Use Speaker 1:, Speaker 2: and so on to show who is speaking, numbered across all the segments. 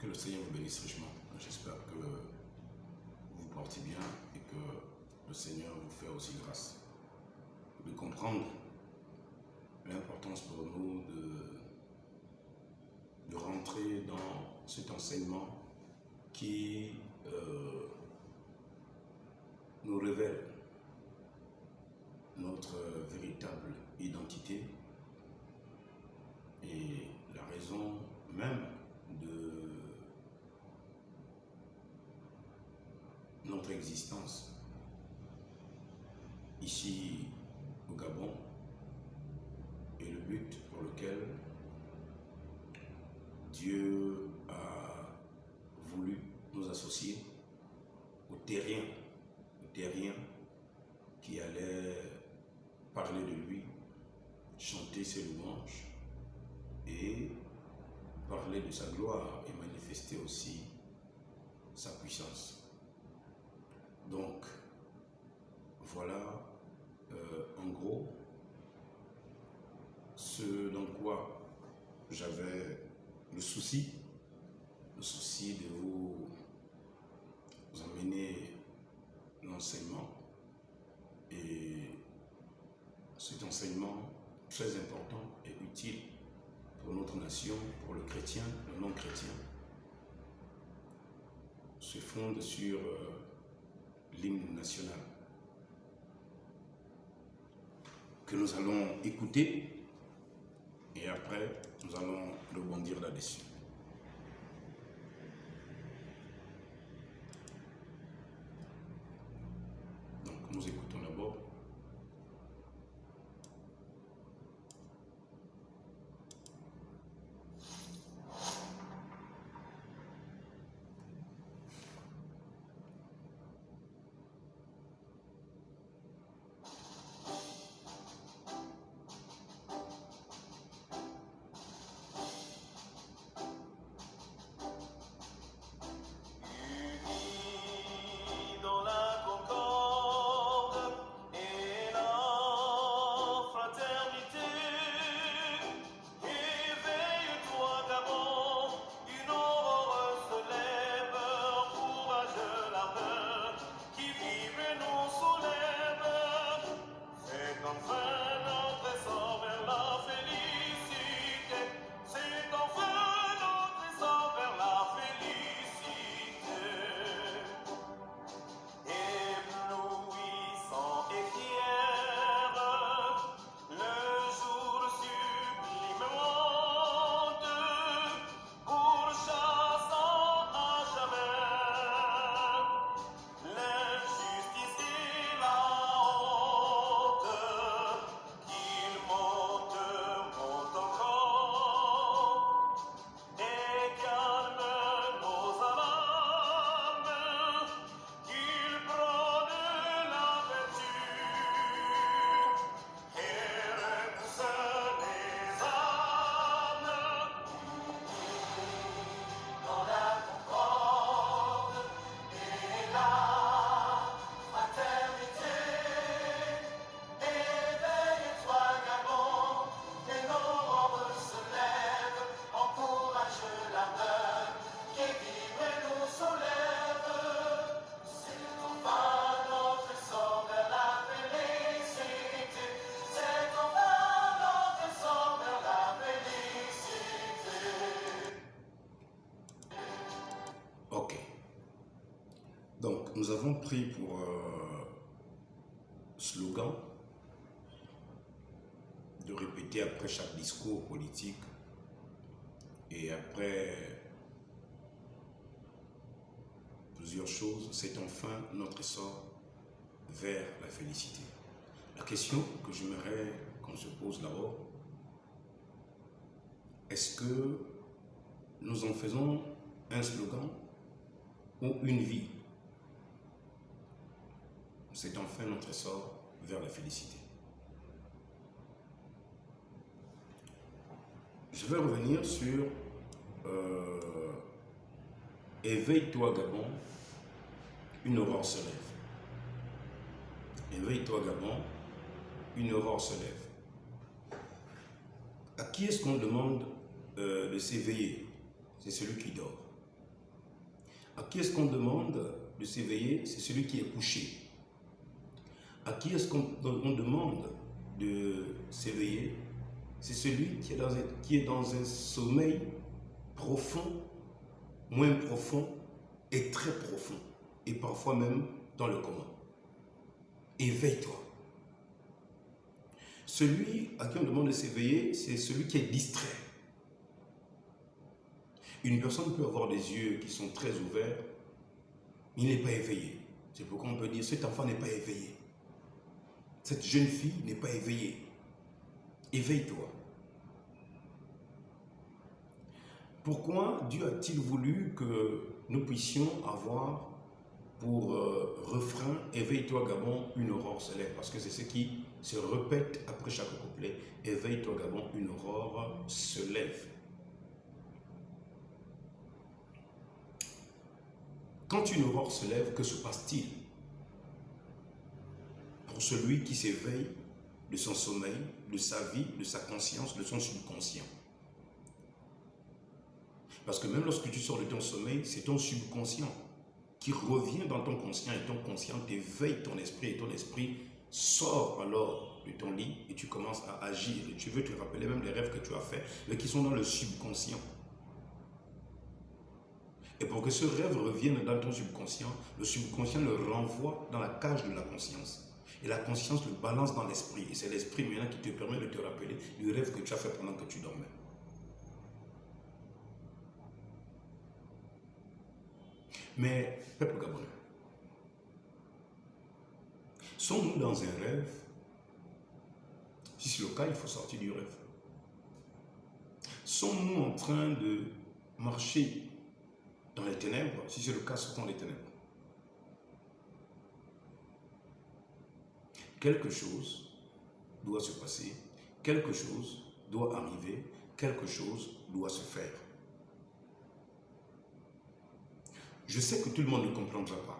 Speaker 1: Que le Seigneur vous bénisse richement. J'espère que vous vous portez bien et que le Seigneur vous fait aussi grâce de comprendre l'importance pour nous de rentrer dans cet enseignement qui nous révèle notre véritable identité et la raison même de notre existence ici au Gabon et le but pour lequel Dieu a voulu nous associer aux terriens qui allaient parler de lui, chanter ses louanges et parler de sa gloire et manifester aussi sa puissance. Donc, voilà en gros ce dans quoi j'avais le souci de vous emmener l'enseignement, et cet enseignement très important et utile pour notre nation, pour le chrétien, le non-chrétien, se fonde sur l'hymne national que nous allons écouter et après nous allons rebondir là-dessus. Donc nous écoutons d'abord. Ok. Donc, nous avons pris pour slogan de répéter après chaque discours politique et après plusieurs choses, c'est enfin notre essor vers la félicité. La question que j'aimerais qu'on se pose d'abord, est-ce que nous en faisons un slogan ou une vie? C'est enfin notre essor vers la félicité. Je vais revenir sur éveille-toi Gabon, une aurore se lève. Éveille-toi Gabon, une aurore se lève. À qui est-ce qu'on demande de s'éveiller? C'est celui qui dort. À qui est-ce qu'on demande de s'éveiller? C'est celui qui est couché. À qui est-ce qu'on demande de s'éveiller? C'est celui qui est dans un sommeil profond, moins profond et très profond, et parfois même dans le coma. Éveille-toi. Celui à qui on demande de s'éveiller, c'est celui qui est distrait. Une personne peut avoir des yeux qui sont très ouverts, mais il n'est pas éveillé. C'est pourquoi on peut dire, cet enfant n'est pas éveillé. Cette jeune fille n'est pas éveillée. Éveille-toi. Pourquoi Dieu a-t-il voulu que nous puissions avoir pour refrain « Éveille-toi Gabon, une aurore se lève » parce que c'est ce qui se répète après chaque couplet. « Éveille-toi Gabon, une aurore se lève ». Quand une aurore se lève, que se passe-t-il pour celui qui s'éveille de son sommeil, de sa vie, de sa conscience, de son subconscient? Parce que même lorsque tu sors de ton sommeil, c'est ton subconscient qui revient dans ton conscient et ton conscient t'éveille ton esprit et ton esprit sort alors de ton lit et tu commences à agir et tu veux te rappeler même les rêves que tu as faits mais qui sont dans le subconscient. Et pour que ce rêve revienne dans ton subconscient, le subconscient le renvoie dans la cage de la conscience. Et la conscience le balance dans l'esprit. Et c'est l'esprit maintenant qui te permet de te rappeler du rêve que tu as fait pendant que tu dormais. Mais, peuple gabonais, sommes-nous dans un rêve? Si c'est le cas, il faut sortir du rêve. Sommes-nous en train de marcher dans les ténèbres? Si c'est le cas, sortons les ténèbres. Quelque chose doit se passer, quelque chose doit arriver, quelque chose doit se faire. Je sais que tout le monde ne comprendra pas.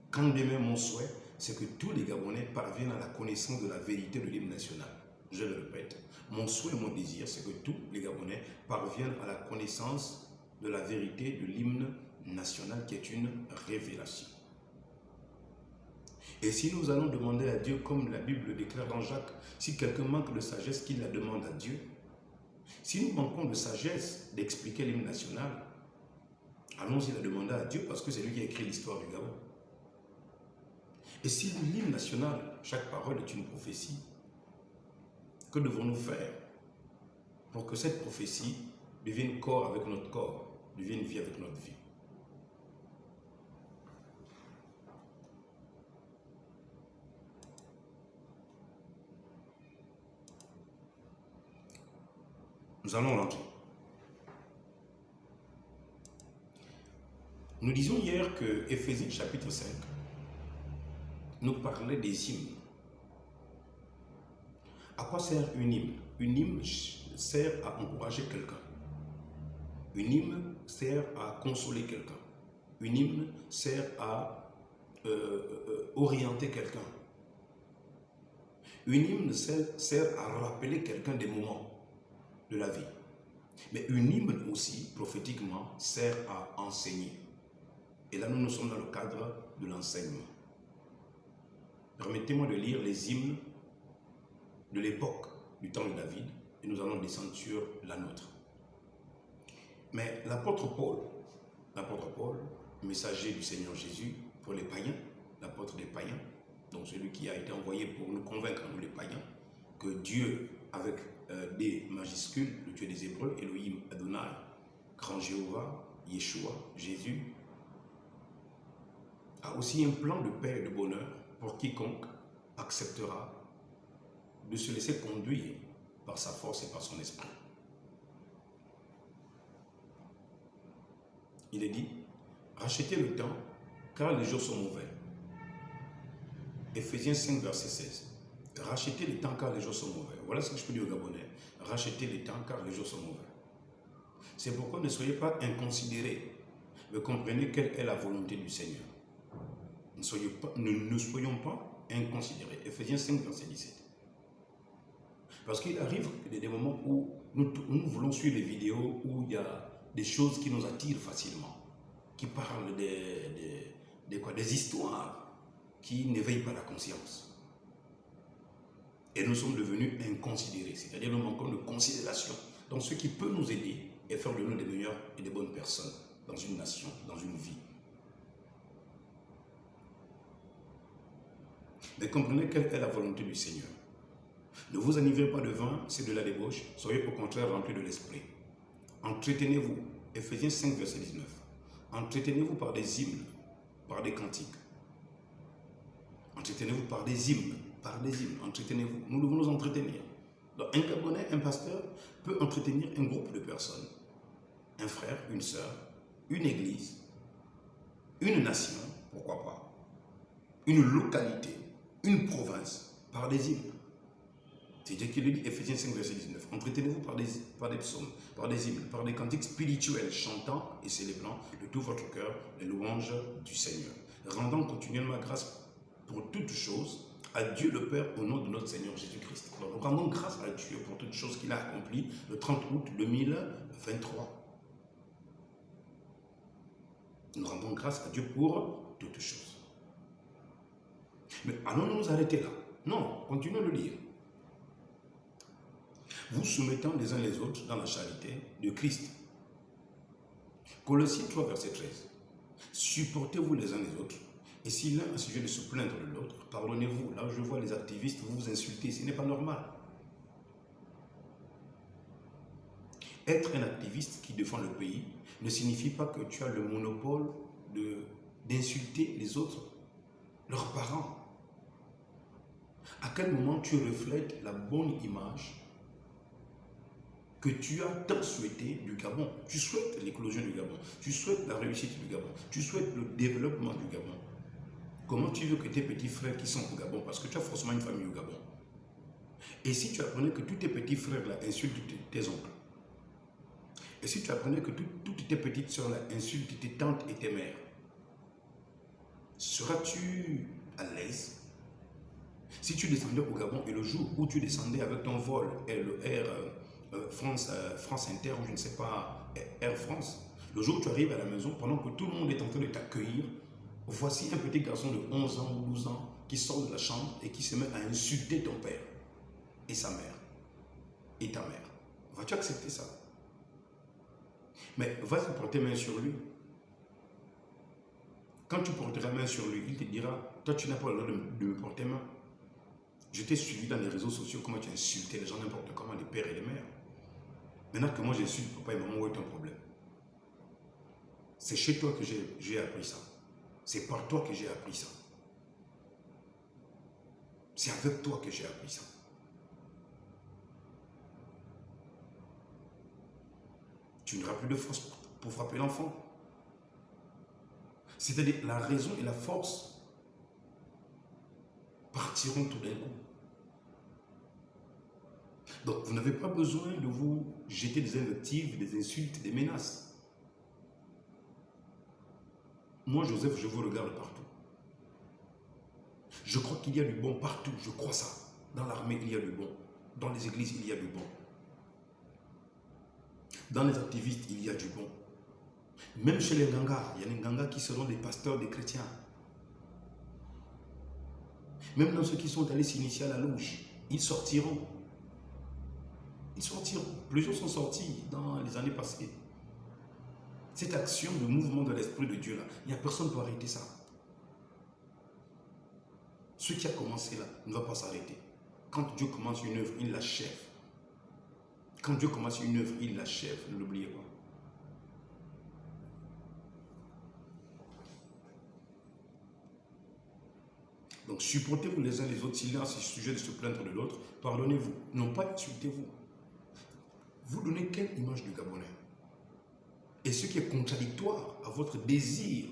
Speaker 1: Quand bien mon souhait, c'est que tous les Gabonais parviennent à la connaissance de la vérité de l'hymne national. Je le répète, mon souhait et mon désir, c'est que tous les Gabonais parviennent à la connaissance de la vérité de l'hymne national qui est une révélation. Et si nous allons demander à Dieu, comme la Bible déclare dans Jacques, si quelqu'un manque de sagesse, qu'il la demande à Dieu. Si nous manquons de sagesse d'expliquer l'hymne national, allons-y la demander à Dieu parce que c'est lui qui a écrit l'histoire du Gabon. Et si l'hymne national, chaque parole est une prophétie, que devons-nous faire pour que cette prophétie devienne corps avec notre corps, devienne vie avec notre vie? Nous allons l'entrer. Nous disions hier que Éphésiens chapitre 5 nous parlait des hymnes. À quoi sert une hymne? Une hymne sert à encourager quelqu'un. Une hymne sert à consoler quelqu'un. Une hymne sert à orienter quelqu'un. Une hymne sert à rappeler quelqu'un des moments de la vie. Mais une hymne aussi, prophétiquement, sert à enseigner. Et là, nous sommes dans le cadre de l'enseignement. Permettez-moi de lire les hymnes de l'époque du temps de David et nous allons descendre sur la nôtre. Mais l'apôtre Paul, messager du Seigneur Jésus pour les païens, l'apôtre des païens, donc celui qui a été envoyé pour nous convaincre, nous les païens, que Dieu, avec des majuscules, le Dieu des Hébreux, Elohim, Adonai, Grand Jéhovah, Yeshua, Jésus, a aussi un plan de paix et de bonheur pour quiconque acceptera de se laisser conduire par sa force et par son esprit. Il est dit, rachetez le temps car les jours sont mauvais. Éphésiens 5, verset 16. Rachetez le temps car les jours sont mauvais. Voilà ce que je peux dire aux Gabonais. Rachetez le temps car les jours sont mauvais. C'est pourquoi ne soyez pas inconsidérés, mais comprenez quelle est la volonté du Seigneur. Ne soyons pas inconsidérés. Éphésiens 5, verset 17. Parce qu'il arrive des moments où nous voulons suivre des vidéos où il y a des choses qui nous attirent facilement, qui parlent des histoires qui n'éveillent pas la conscience. Et nous sommes devenus inconsidérés, c'est-à-dire nous manquons de considération. Donc ce qui peut nous aider et faire de nous des meilleures et des bonnes personnes dans une nation, dans une vie. Mais comprenez quelle est la volonté du Seigneur. Ne vous enivrez pas de vin, c'est de la débauche, soyez au contraire remplis de l'esprit. Entretenez-vous, Ephésiens 5, verset 19. Entretenez-vous par des hymnes, par des cantiques. Entretenez-vous par des hymnes, entretenez-vous. Nous devons nous entretenir. Donc, un Gabonais, un pasteur, peut entretenir un groupe de personnes. Un frère, une sœur, une église, une nation, pourquoi pas, une localité, une province, par des hymnes. C'est Dieu qui le dit, Ephésiens 5, verset 19. Entretenez-vous par des psaumes, par des hymnes, par des cantiques spirituels, chantant et célébrant de tout votre cœur les louanges du Seigneur. Rendant continuellement grâce pour toutes choses à Dieu le Père au nom de notre Seigneur Jésus-Christ. Alors, nous rendons grâce à Dieu pour toutes choses qu'il a accomplies le 30 août 2023. Nous rendons grâce à Dieu pour toutes choses. Mais allons-nous nous arrêter là? Non, continuons de lire. Vous soumettant les uns les autres dans la charité de Christ. Colossiens 3, verset 13. Supportez-vous les uns les autres. Et si l'un a sujet de se plaindre de l'autre, pardonnez-vous. Là où je vois les activistes vous insulter, ce n'est pas normal. Être un activiste qui défend le pays ne signifie pas que tu as le monopole d'insulter les autres, leurs parents. À quel moment tu reflètes la bonne image que tu as tant souhaité du Gabon? Tu souhaites l'éclosion du Gabon, tu souhaites la réussite du Gabon, tu souhaites le développement du Gabon. Comment tu veux que tes petits frères qui sont au Gabon, parce que tu as forcément une famille au Gabon, et si tu apprenais que tous tes petits frères là insultent tes oncles, et si tu apprenais que toutes tes petites soeurs là insultent tes tantes et tes mères, seras-tu à l'aise? Si tu descendais au Gabon et le jour où tu descendais avec ton vol et le Air France Inter, ou je ne sais pas, Air France, le jour où tu arrives à la maison, pendant que tout le monde est en train de t'accueillir, voici un petit garçon de 11 ans ou 12 ans qui sort de la chambre et qui se met à insulter ton père et sa mère et ta mère. Vas-tu accepter ça? Mais vas-y porter main sur lui. Quand tu porteras main sur lui, il te dira, toi tu n'as pas le droit de me porter main. Je t'ai suivi dans les réseaux sociaux, comment tu insultais les gens n'importe comment, les pères et les mères. Maintenant que moi j'insulte papa et maman, où est ton problème? C'est chez toi que j'ai appris ça. C'est par toi que j'ai appris ça. C'est avec toi que j'ai appris ça. Tu n'auras plus de force pour frapper l'enfant. C'est-à-dire la raison et la force partiront tout d'un coup. Donc vous n'avez pas besoin de vous jeter des invectives, des insultes, des menaces. Moi, Joseph, je vous regarde partout. Je crois qu'il y a du bon partout, je crois ça. Dans l'armée, il y a du bon. Dans les églises, il y a du bon. Dans les activistes, il y a du bon. Même chez les gangas, il y a des gangas qui seront des pasteurs, des chrétiens. Même dans ceux qui sont allés s'initier à la louche, ils sortiront. Ils sortiront. Plusieurs sont sortis dans les années passées. Cette action de mouvement de l'Esprit de Dieu là, il n'y a personne pour arrêter ça. Ce qui a commencé là ne va pas s'arrêter. Quand Dieu commence une œuvre, il l'achève. Quand Dieu commence une œuvre, il l'achève. Ne l'oubliez pas. Donc supportez-vous les uns les autres. S'il y a un sujet de se plaindre de l'autre, pardonnez-vous. Non pas insultez-vous. Vous donnez quelle image du Gabonais? Et ce qui est contradictoire à votre désir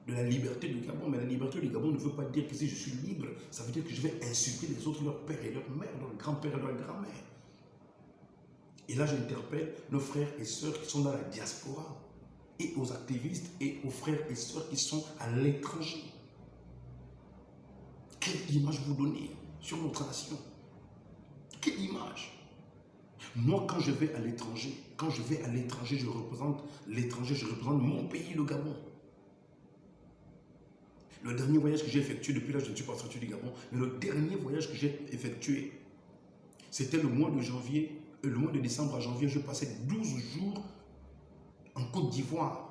Speaker 1: de la liberté du Gabon. Mais la liberté du Gabon ne veut pas dire que si je suis libre, ça veut dire que je vais insulter les autres, leur père et leur mère, leur grand-père et leur grand-mère. Et là, j'interpelle nos frères et sœurs qui sont dans la diaspora, et aux activistes et aux frères et sœurs qui sont à l'étranger. Quelle image vous donnez sur notre nation? Quelle image? Moi, quand je vais à l'étranger, je représente l'étranger, je représente mon pays, le Gabon. Le dernier voyage que j'ai effectué, depuis là je ne suis pas sorti du Gabon, mais le dernier voyage que j'ai effectué, c'était le mois de janvier, le mois de décembre à janvier, je passais 12 jours en Côte d'Ivoire.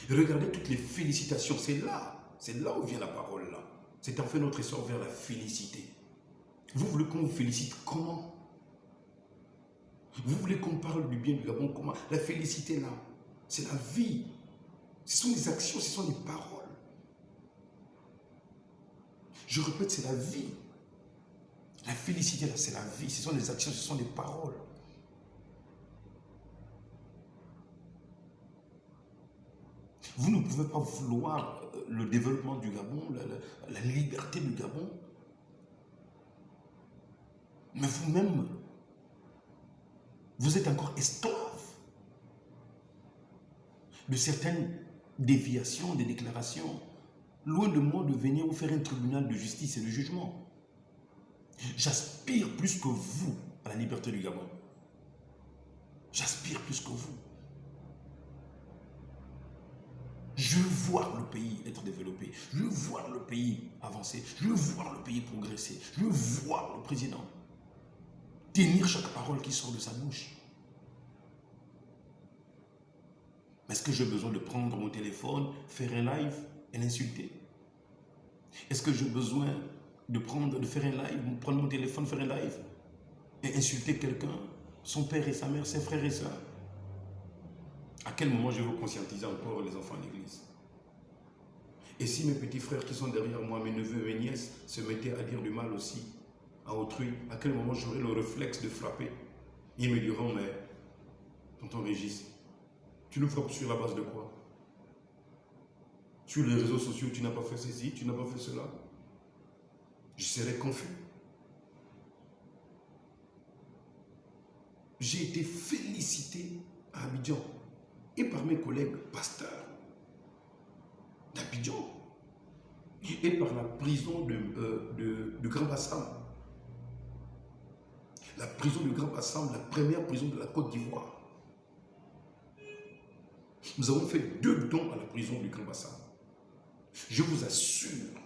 Speaker 1: Regardez toutes les félicitations, c'est là où vient la parole là. C'est en fait notre essor vers la félicité. Vous voulez qu'on vous félicite comment? Vous voulez qu'on parle du bien du Gabon comment? La félicité là, c'est la vie. Ce sont des actions, ce sont des paroles. Je répète, c'est la vie. La félicité là, c'est la vie. Ce sont des actions, ce sont des paroles. Vous ne pouvez pas vouloir le développement du Gabon, la liberté du Gabon, mais vous-même, vous êtes encore esclave de certaines déviations, des déclarations. Loin de moi de venir vous faire un tribunal de justice et de jugement. J'aspire plus que vous à la liberté du Gabon. J'aspire plus que vous. Je veux voir le pays être développé. Je veux voir le pays avancer. Je veux voir le pays progresser. Je veux voir le président tenir chaque parole qui sort de sa bouche. Est-ce que j'ai besoin de prendre mon téléphone, faire un live et l'insulter? Est-ce que j'ai besoin de faire un live, prendre mon téléphone, faire un live et insulter quelqu'un, son père et sa mère, ses frères et sœurs? À quel moment je veux conscientiser encore les enfants de l'église? Et si mes petits frères qui sont derrière moi, mes neveux et mes nièces, se mettaient à dire du mal aussi à autrui, à quel moment j'aurai le réflexe de frapper? Ils me diront, mais tonton Régis, tu nous frappes sur la base de quoi? Sur les réseaux sociaux, tu n'as pas fait ceci, tu n'as pas fait cela. Je serais confus. J'ai été félicité à Abidjan et par mes collègues pasteurs d'Abidjan et par la prison de Grand Bassam. La prison de Grand Bassam, la première prison de la Côte d'Ivoire. Nous avons fait 2 dons à la prison du Grand Bassam. Je vous assure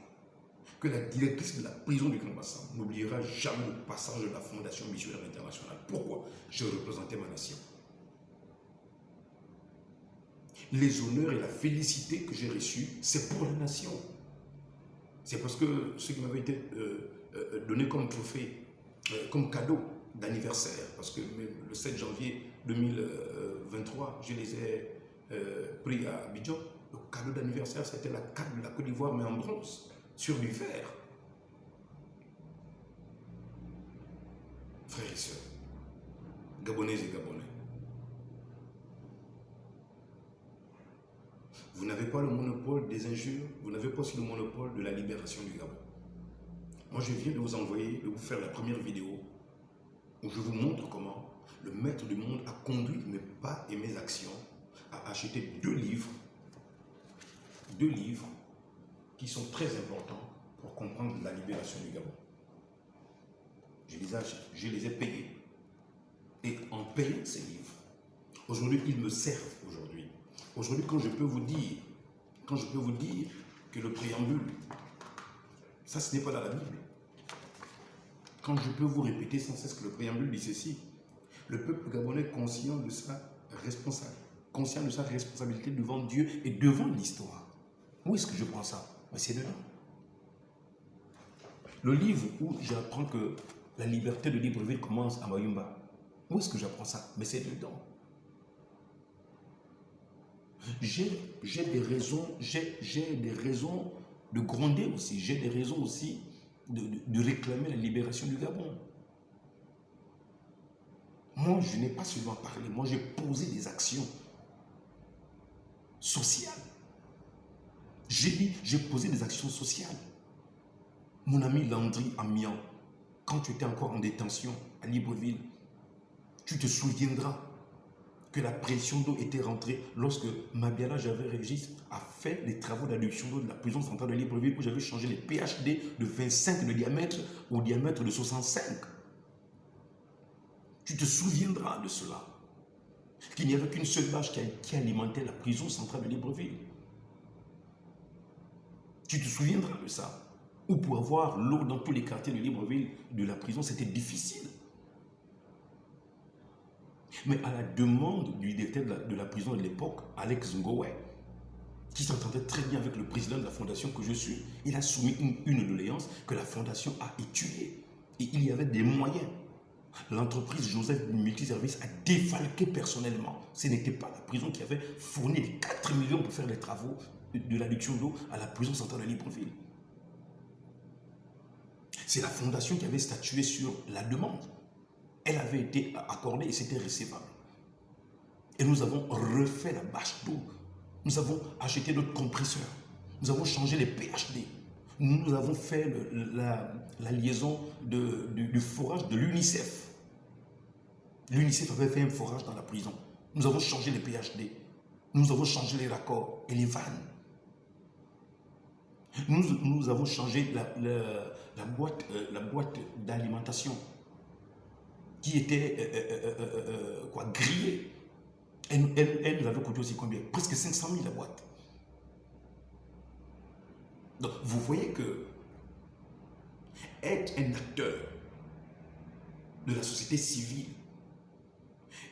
Speaker 1: que la directrice de la prison du Grand Bassam n'oubliera jamais le passage de la Fondation Missionnaire Internationale. Pourquoi? Je représentais ma nation. Les honneurs et la félicité que j'ai reçus, c'est pour la nation. C'est parce que ce qui m'avait été donné comme trophée, comme cadeau d'anniversaire, parce que même le 7 janvier 2023, je les ai pris à Abidjan. Le cadeau d'anniversaire, c'était la carte de la Côte d'Ivoire, mais en bronze, sur du verre. Frères et sœurs, Gabonaises et Gabonais, vous n'avez pas le monopole des injures, vous n'avez pas aussi le monopole de la libération du Gabon. Moi, je viens de vous envoyer, de vous faire la première vidéo où je vous montre comment le maître du monde a conduit mes pas et mes actions à acheter 2 livres qui sont très importants pour comprendre la libération du Gabon. Je les ai payés. Et en payant ces livres, aujourd'hui, ils me servent aujourd'hui. Aujourd'hui, quand je peux vous dire que le préambule, ça ce n'est pas dans la Bible. Quand je peux vous répéter sans cesse que le préambule dit ceci, le peuple gabonais conscient de sa responsabilité devant Dieu et devant l'histoire. Où est-ce que je prends ça? Mais c'est dedans. Le livre où j'apprends que la liberté de Libreville commence à Mayumba. Où est-ce que j'apprends ça? Mais c'est dedans. J'ai des raisons de gronder aussi. J'ai des raisons aussi de réclamer la libération du Gabon. Moi, je n'ai pas seulement parlé. Moi, j'ai posé des actions sociales. J'ai posé des actions sociales. Mon ami Landry Amian, quand tu étais encore en détention à Libreville, tu te souviendras que la pression d'eau était rentrée lorsque Mabiala Javé-Régis a fait les travaux d'adduction d'eau de la prison centrale de Libreville où j'avais changé les PHD de 25 de diamètre au diamètre de 65. Tu te souviendras de cela. qu'il n'y avait qu'une seule vache qui alimentait la prison centrale de Libreville. Tu te souviendras de ça. Ou pour avoir l'eau dans tous les quartiers de Libreville, de la prison, c'était difficile. Mais à la demande du directeur de la prison de l'époque, Alex Ngowe, qui s'entendait très bien avec le président de la fondation que je suis, il a soumis une doléance que la fondation a étudiée. Et il y avait des moyens. L'entreprise Joseph Multiservice a défalqué personnellement. Ce n'était pas la prison qui avait fourni les 4 millions pour faire les travaux de l'adduction d'eau à la prison centrale de Libreville. C'est la fondation qui avait statué sur la demande. Elle avait été accordée et c'était recevable. Et nous avons refait la bâche d'eau. Nous avons acheté notre compresseur. Nous avons changé les PhD. Nous avons fait la liaison du forage de l'UNICEF. L'UNICEF avait fait un forage dans la prison. Nous avons changé les PhD. Nous avons changé les raccords et les vannes. Nous avons changé la boîte d'alimentation qui était grillée. Elle nous avait coûté aussi combien? Presque 500 000 la boîte. Donc, vous voyez que être un acteur de la société civile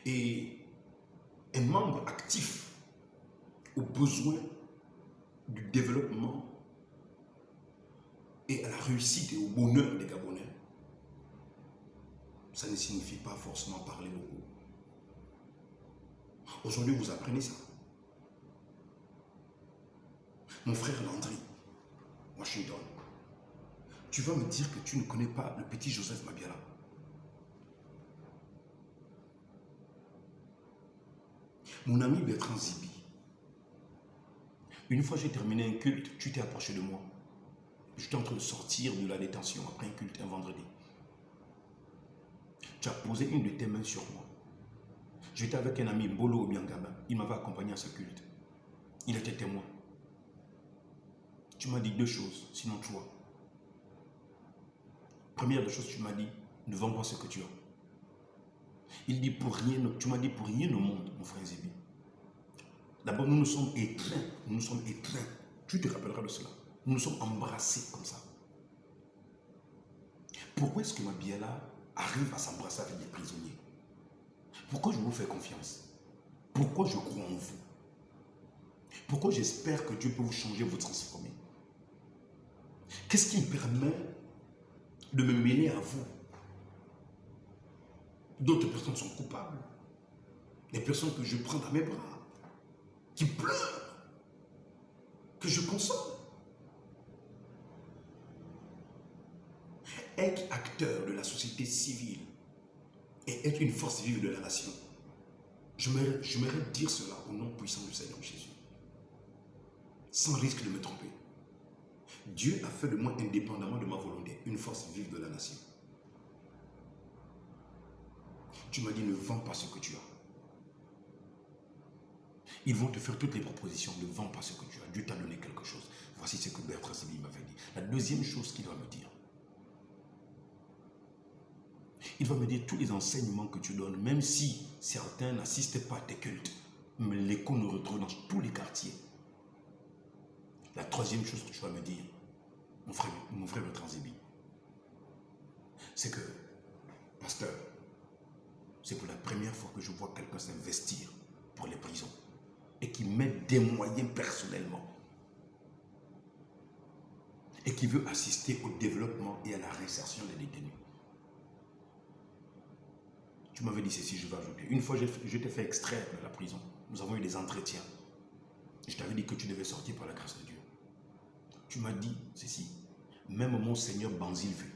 Speaker 1: et un membre actif aux besoins du développement et à la réussite et au bonheur des Gabonais, ça ne signifie pas forcément parler beaucoup. Aujourd'hui, vous apprenez ça. Mon frère Landry, Washington, tu vas me dire que tu ne connais pas le petit Joseph Mabiala. Mon ami Bertrand Zibi, une fois j'ai terminé un culte, tu t'es approché de moi. J'étais en train de sortir de la détention après un culte un vendredi. Tu as posé une de tes mains sur moi. J'étais avec un ami, Bolo Obiangaba. Il m'avait accompagné à ce culte. Il était témoin. Tu m'as dit deux choses, sinon trois. Première des choses, tu m'as dit, ne vends pas ce que tu as. Il dit pour rien, tu m'as dit pour rien au monde, mon frère Zibi. D'abord, nous nous sommes étreints. Nous nous sommes étreints. Tu te rappelleras de cela. Nous nous sommes embrassés comme ça. Pourquoi est-ce que Mabiala arrive à s'embrasser avec des prisonniers? Pourquoi je vous fais confiance? Pourquoi je crois en vous? Pourquoi j'espère que Dieu peut vous changer, vous transformer? Qu'est-ce qui me permet de me mêler à vous? D'autres personnes sont coupables. Des personnes que je prends dans mes bras, qui pleurent, que je console. Être acteur de la société civile et être une force vive de la nation. J'aimerais dire cela au nom puissant du Seigneur Jésus. Sans risque de me tromper. Dieu a fait de moi, indépendamment de ma volonté, une force vive de la nation. Tu m'as dit, ne vends pas ce que tu as. Ils vont te faire toutes les propositions, ne vends pas ce que tu as. Dieu t'a donné quelque chose. Voici ce que Bertrand Zibi m'avait dit. La deuxième chose qu'il va me dire, il va me dire tous les enseignements que tu donnes, même si certains n'assistent pas à tes cultes, mais l'écho nous retrouve dans tous les quartiers. La troisième chose que tu vas me dire, mon frère Bertrand Zibi, c'est que, pasteur, c'est pour la première fois que je vois quelqu'un s'investir pour les prisons et qui met des moyens personnellement et qui veut assister au développement et à la réinsertion des détenus. Tu m'avais dit ceci, je vais ajouter. Une fois, je t'ai fait extraire de la prison. Nous avons eu des entretiens. Je t'avais dit que tu devais sortir par la grâce de Dieu. Tu m'as dit ceci. Même mon Seigneur Banzilvu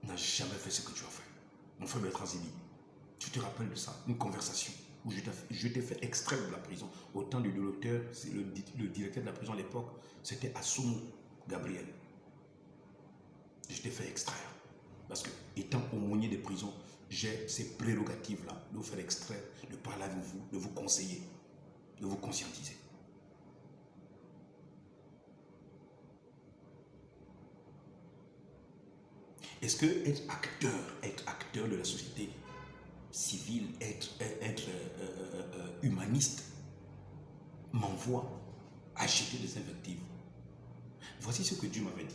Speaker 1: n'a jamais fait ce que tu as fait. Mon frère Bertrand Zibi, tu te rappelles de ça? Une conversation où je t'ai fait extraire de la prison. Au temps du docteur, le directeur de la prison à l'époque, c'était Assoumou Gabriel. Je t'ai fait extraire. Parce que, étant aumônier des prisons, j'ai ces prérogatives-là de vous faire extraire, de parler avec vous, de vous conseiller, de vous conscientiser. Est-ce que être acteur de la société civile, être humaniste m'envoie à jeter des invectives. Voici ce que Dieu m'avait dit.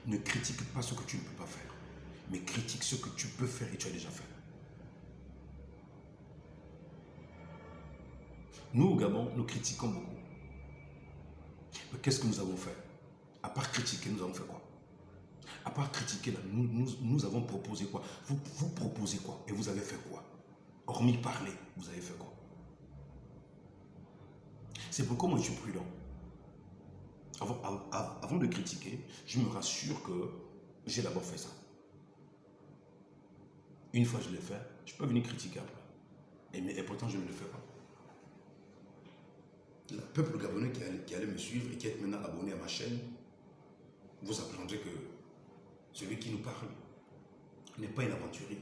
Speaker 1: Ne critique pas ce que tu ne peux pas faire, mais critique ce que tu peux faire et tu as déjà fait. Nous, au Gabon, nous critiquons beaucoup. Mais qu'est-ce que nous avons fait? À part critiquer, nous avons fait quoi? À part critiquer, là, nous avons proposé quoi? Vous proposez quoi? Et vous avez fait quoi? Hormis parler, vous avez fait quoi? C'est pourquoi moi je suis prudent. Avant de critiquer, je me rassure que j'ai d'abord fait ça. Une fois je l'ai fait, je peux venir critiquer après. Et pourtant je ne le fais pas. Le peuple gabonais qui allait me suivre et qui est maintenant abonné à ma chaîne, vous apprendrez que celui qui nous parle n'est pas un aventurier.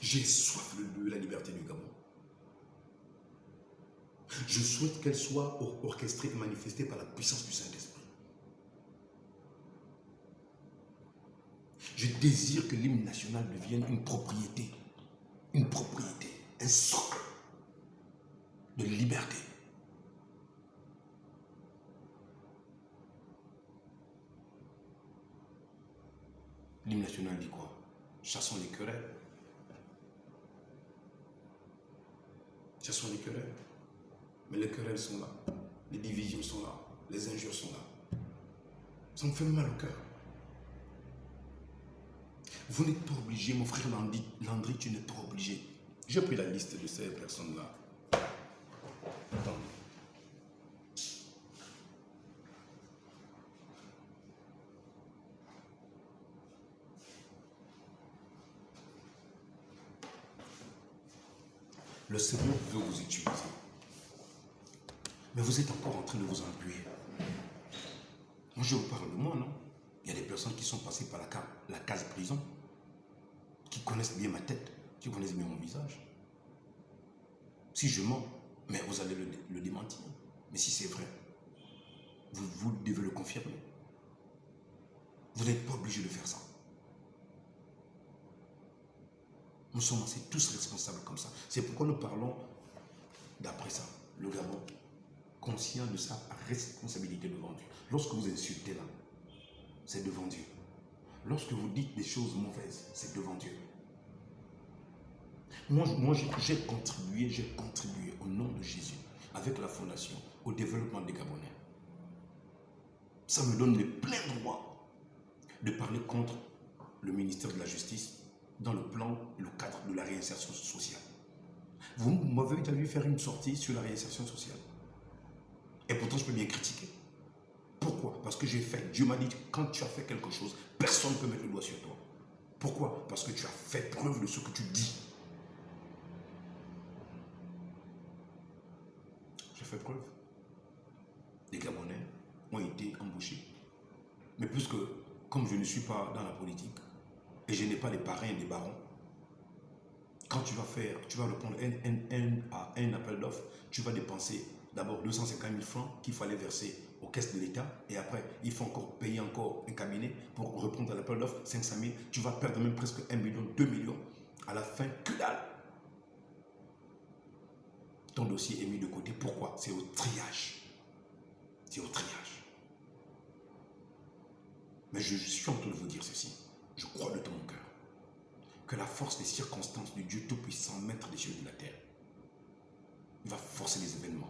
Speaker 1: J'ai soif de la liberté du Gabon. Je souhaite qu'elle soit orchestrée et manifestée par la puissance du Saint-Esprit. Je désire que l'hymne national devienne une propriété, un socle de liberté. L'hymne national dit quoi? Chassons les querelles. Chassons les querelles. Mais les querelles sont là, les divisions sont là, les injures sont là. Ça me fait mal au cœur. Vous n'êtes pas obligé, mon frère Landry, tu n'es pas obligé. J'ai pris la liste de ces personnes-là. Attends. Le Seigneur veut vous utiliser. Mais vous êtes encore en train de vous embuer. Moi, je vous parle de moi, non? Il y a des personnes qui sont passées par la case prison, qui connaissent bien ma tête, qui connaissent bien mon visage. Si je mens, mais vous allez le démentir. Mais si c'est vrai, vous devez le confirmer. Vous n'êtes pas obligé de faire ça. Nous sommes assez tous responsables comme ça. C'est pourquoi nous parlons d'après ça, le Gabon, conscient de sa responsabilité devant Dieu. Lorsque vous insultez là, c'est devant Dieu. Lorsque vous dites des choses mauvaises, c'est devant Dieu. Moi j'ai contribué au nom de Jésus, avec la fondation, au développement des Gabonais. Ça me donne le plein droit de parler contre le ministère de la Justice dans le plan, le cadre de la réinsertion sociale. Vous m'avez déjà vu faire une sortie sur la réinsertion sociale. Et pourtant, je peux bien critiquer. Pourquoi? Parce que j'ai fait. Dieu m'a dit, quand tu as fait quelque chose, personne ne peut mettre le doigt sur toi. Pourquoi? Parce que tu as fait preuve de ce que tu dis. J'ai fait preuve. Les Gabonais ont été embauchés. Mais puisque, comme je ne suis pas dans la politique, et je n'ai pas les parrains et les barons, quand tu vas répondre à un appel d'offres, tu vas dépenser d'abord 250 000 francs qu'il fallait verser aux caisses de l'État, et après, il faut payer encore un cabinet pour répondre à l'appel d'offres, 500 000, tu vas perdre même presque 1 million, 2 millions. À la fin, que dalle. Ton dossier est mis de côté. Pourquoi? C'est au triage. C'est au triage. Mais je suis en train de vous dire ceci. Je crois de tout mon cœur que la force des circonstances du Dieu Tout-Puissant, maître des cieux et de la terre, il va forcer les événements.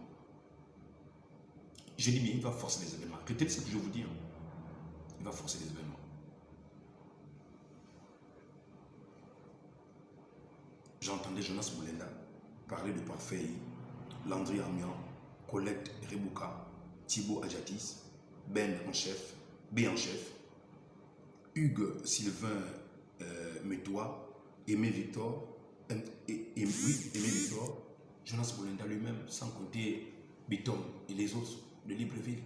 Speaker 1: Je dis bien, il va forcer les événements. Retenez ce que je vous dis. Il va forcer les événements. J'entendais Jonas Boulenda parler de Parfait, Landry Amian, Colette Rebouka, Thibaut Adjatis, Ben en chef, B en chef, Hugues Sylvain Métois, Aimé Victor, Aimé Victor, Jonas Boulenda lui-même, sans compter Biton et les autres de Libreville.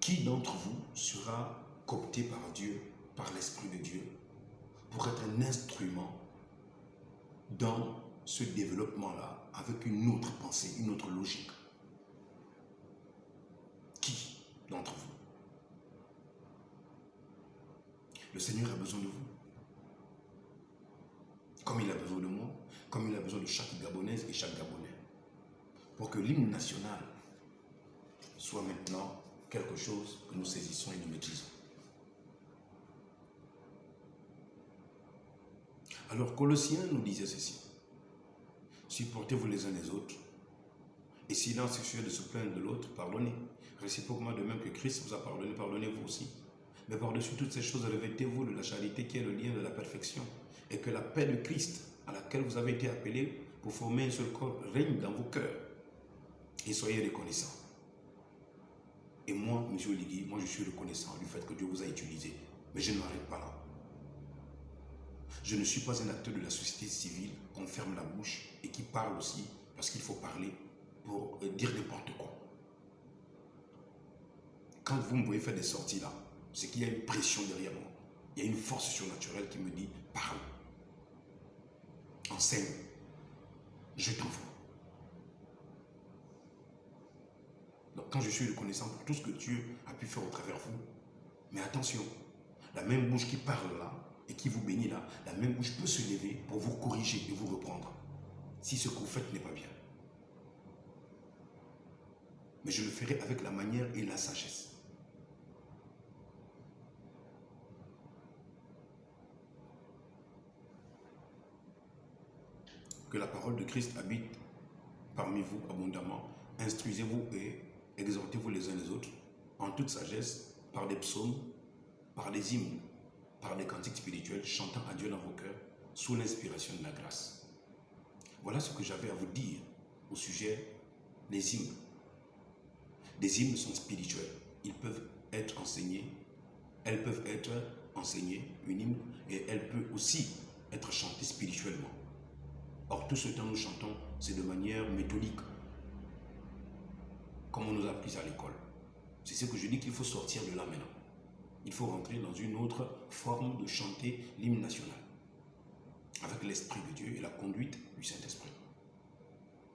Speaker 1: Qui d'entre vous sera coopté par Dieu, par l'Esprit de Dieu, pour être un instrument dans ce développement-là, avec une autre pensée, une autre logique? Qui d'entre vous? Le Seigneur a besoin de vous. Comme il a besoin de moi, comme il a besoin de chaque Gabonaise et chaque Gabonais. Pour que l'hymne national soit maintenant quelque chose que nous saisissons et nous maîtrisons. Alors Colossiens nous disait ceci. Supportez-vous les uns les autres. Et si l'un s'excuse de se plaindre de l'autre, pardonnez. Réciproquement de même que Christ vous a pardonné, pardonnez-vous aussi. Mais par-dessus toutes ces choses, revêtez-vous de la charité qui est le lien de la perfection. Et que la paix de Christ, à laquelle vous avez été appelés pour former un seul corps, règne dans vos cœurs. Et soyez reconnaissants. Et moi, M. Oligui, moi je suis reconnaissant du fait que Dieu vous a utilisé. Mais je ne m'arrête pas là. Je ne suis pas un acteur de la société civile qu'on ferme la bouche et qui parle aussi parce qu'il faut parler pour dire n'importe quoi. Quand vous me voyez faire des sorties là, c'est qu'il y a une pression derrière moi. Il y a une force surnaturelle qui me dit parle, enseigne, je t'envoie. Donc quand je suis reconnaissant pour tout ce que Dieu a pu faire au travers de vous, mais attention, la même bouche qui parle là et qui vous bénit là, la même bouche peut se lever pour vous corriger et vous reprendre si ce que vous faites n'est pas bien. Mais je le ferai avec la manière et la sagesse. Que la parole de Christ habite parmi vous abondamment. Instruisez-vous et exhortez-vous les uns les autres en toute sagesse, par des psaumes, par des hymnes, par des cantiques spirituels, chantant à Dieu dans vos cœurs, sous l'inspiration de la grâce. Voilà ce que j'avais à vous dire au sujet des hymnes. Des hymnes sont spirituels. Ils peuvent être enseignés. Elles peuvent être enseignées, une hymne, et elle peut aussi être chantée spirituellement. Or, tout ce temps nous chantons, c'est de manière méthodique, comme on nous a appris à l'école. C'est ce que je dis qu'il faut sortir de là maintenant. Il faut rentrer dans une autre forme de chanter l'hymne national, avec l'Esprit de Dieu et la conduite du Saint-Esprit.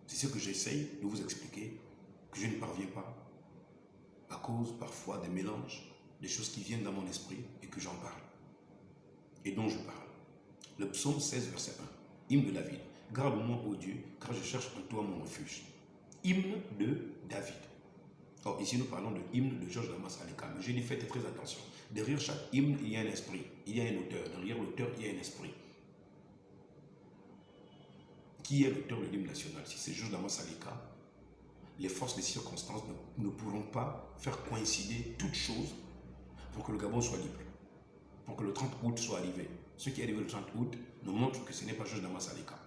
Speaker 1: C'est ce que j'essaye de vous expliquer, que je ne parviens pas, à cause parfois des mélanges, des choses qui viennent dans mon esprit et que j'en parle, et dont je parle. Le psaume 16, verset 1, hymne de David. Garde-moi, ô Dieu, car je cherche en toi mon refuge. Hymne de David. Or, ici, nous parlons de hymne de Georges Damas Aleka. Mais je dis, faites très attention. Derrière chaque hymne, il y a un esprit. Il y a un auteur. Derrière l'auteur, il y a un esprit. Qui est l'auteur de l'hymne national? Si c'est Georges Damas Aleka, les forces des circonstances ne pourront pas faire coïncider toutes choses pour que le Gabon soit libre. Pour que le 30 août soit arrivé. Ce qui est arrivé le 30 août nous montre que ce n'est pas Georges Damas Aleka.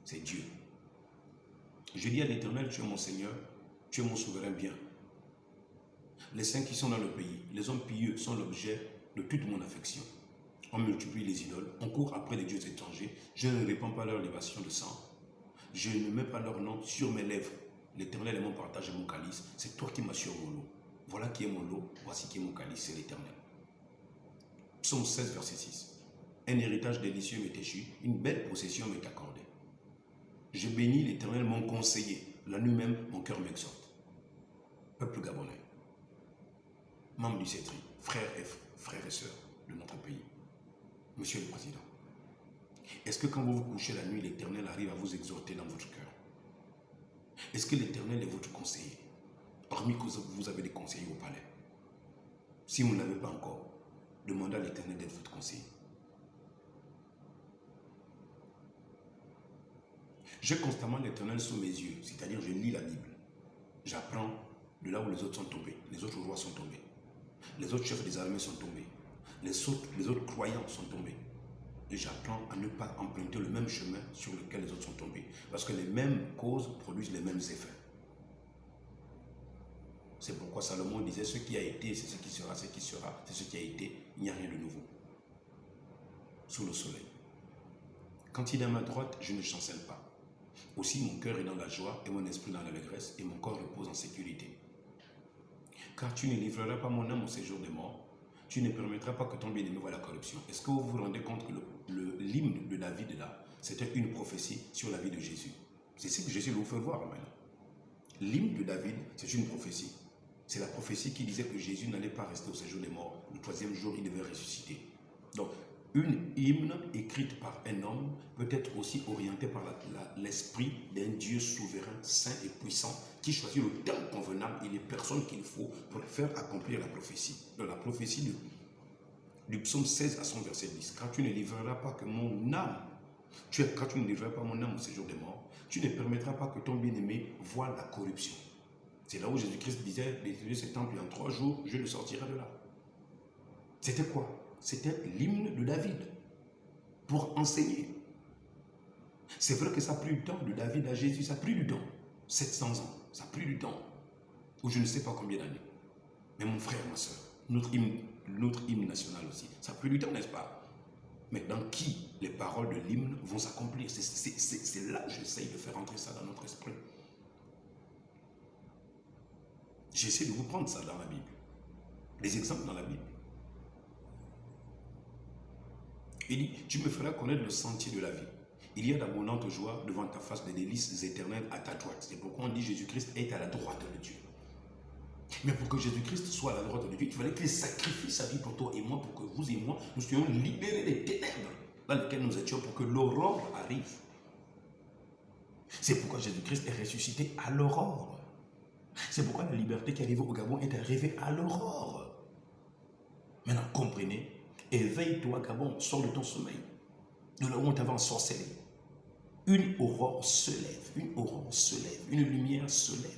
Speaker 1: C'est Dieu. Je dis à l'Éternel, tu es mon Seigneur, tu es mon souverain bien. Les saints qui sont dans le pays, les hommes pieux sont l'objet de toute mon affection. On multiplie les idoles, on court après les dieux étrangers, je ne répands pas leur libation de sang. Je ne mets pas leur nom sur mes lèvres. L'Éternel est mon partage et mon calice, c'est toi qui m'assures mon lot. Voilà qui est mon lot, voici qui est mon calice, c'est l'Éternel. Psaume 16, verset 6. Un héritage délicieux m'est échu, une belle possession m'est accordée. Je bénis l'Éternel, mon conseiller. La nuit même, mon cœur m'exhorte. Peuple gabonais, membres du CETRI, frères et sœurs de notre pays, Monsieur le Président, est-ce que quand vous vous couchez la nuit, l'Éternel arrive à vous exhorter dans votre cœur? Est-ce que l'Éternel est votre conseiller? Hormis que vous avez des conseillers au palais. Si vous ne l'avez pas encore, demandez à l'Éternel d'être votre conseiller. J'ai constamment l'Éternel sous mes yeux, c'est-à-dire je lis la Bible. J'apprends de là où les autres sont tombés, les autres rois sont tombés, les autres chefs des armées sont tombés, les autres croyants sont tombés. Et j'apprends à ne pas emprunter le même chemin sur lequel les autres sont tombés. Parce que les mêmes causes produisent les mêmes effets. C'est pourquoi Salomon disait, ce qui a été, c'est ce qui sera, c'est ce qui a été, il n'y a rien de nouveau. Sous le soleil. Quand il est à ma droite, je ne chancelle pas. Aussi mon cœur est dans la joie et mon esprit dans l'allégresse et mon corps repose en sécurité. Car tu ne livreras pas mon âme au séjour des morts, tu ne permettras pas que ton bien-aimé voie la corruption. Est-ce que vous vous rendez compte que l'hymne de David là, c'était une prophétie sur la vie de Jésus? C'est ce que Jésus vous fait voir maintenant. L'hymne de David, c'est une prophétie. C'est la prophétie qui disait que Jésus n'allait pas rester au séjour des morts. Le troisième jour, il devait ressusciter. Donc, une hymne écrite par un homme peut être aussi orientée par l'esprit d'un Dieu souverain, saint et puissant qui choisit le temps convenable et les personnes qu'il faut pour faire accomplir la prophétie. Donc, la prophétie du psaume 16 à son verset 10. Quand tu ne livreras pas que mon âme, quand tu ne livreras pas mon âme au séjour des morts, tu ne permettras pas que ton bien-aimé voie la corruption. C'est là où Jésus-Christ disait, détruisez ce temple et en 3 jours, je le sortirai de là. C'était quoi? C'était l'hymne de David pour enseigner. C'est vrai que ça a pris du temps, de David à Jésus, ça a pris du temps. 700 ans, ça a pris du temps. Ou je ne sais pas combien d'années. Mais mon frère, ma soeur, notre hymne national aussi, ça a pris du temps, n'est-ce pas? Mais dans qui les paroles de l'hymne vont s'accomplir? C'est là que j'essaye de faire entrer ça dans notre esprit. J'essaie de vous prendre ça dans la Bible. Les exemples dans la Bible. Il dit, tu me feras connaître le sentier de la vie. Il y a d'abondantes joies devant ta face, des délices éternelles à ta droite. C'est pourquoi on dit Jésus-Christ est à la droite de Dieu. Mais pour que Jésus-Christ soit à la droite de Dieu, il fallait qu'il sacrifie sa vie pour toi et moi, pour que vous et moi, nous soyons libérés des ténèbres dans lesquelles nous étions, pour que l'aurore arrive. C'est pourquoi Jésus-Christ est ressuscité à l'aurore. C'est pourquoi la liberté qui arrive au Gabon est arrivée à l'aurore. Maintenant, comprenez, éveille-toi, Gabon, sors de ton sommeil. De là où on t'avait ensorcelé. Une aurore se lève, une lumière se lève.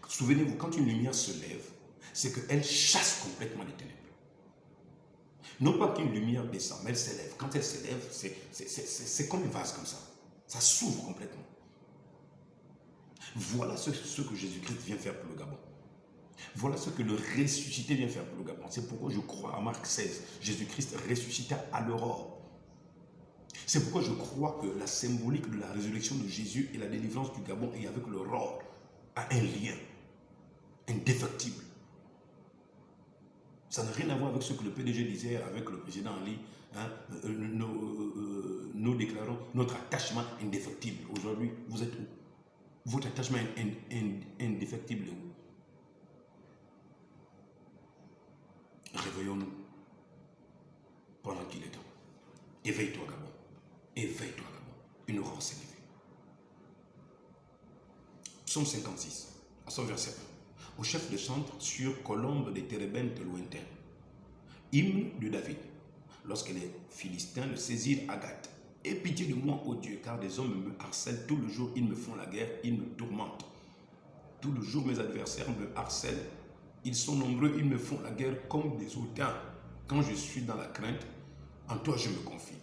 Speaker 1: Souvenez-vous, quand une lumière se lève, c'est qu'elle chasse complètement les ténèbres. Non pas qu'une lumière descend, mais elle s'élève. Quand elle s'élève, c'est comme un vase comme ça. Ça s'ouvre complètement. Voilà ce que Jésus-Christ vient faire pour le Gabon. Voilà ce que le ressuscité vient faire pour le Gabon. C'est pourquoi je crois à Marc 16. Jésus-Christ ressuscita à l'aurore. C'est pourquoi je crois que la symbolique de la résurrection de Jésus et la délivrance du Gabon et avec l'aurore a un lien indéfectible. Ça n'a rien à voir avec ce que le PDG disait avec le président Ali. Hein, nous déclarons notre attachement indéfectible. Aujourd'hui, vous êtes où? Votre attachement indéfectible est où? Réveillons-nous pendant qu'il est temps. Éveille-toi, Gabon. Éveille-toi, Gabon. Une aurore s'est levée. Psaume 56, à son verset 1. Au chef de chantre sur colombe des térébintes lointains. Hymne de David. Lorsque les Philistins le saisirent à Gath. Aie pitié de moi, ô Dieu, car des hommes me harcèlent. Tout le jour, ils me font la guerre, ils me tourmentent. Tout le jour, mes adversaires me harcèlent. Ils sont nombreux, ils me font la guerre comme des hautains. Quand je suis dans la crainte, en toi je me confie.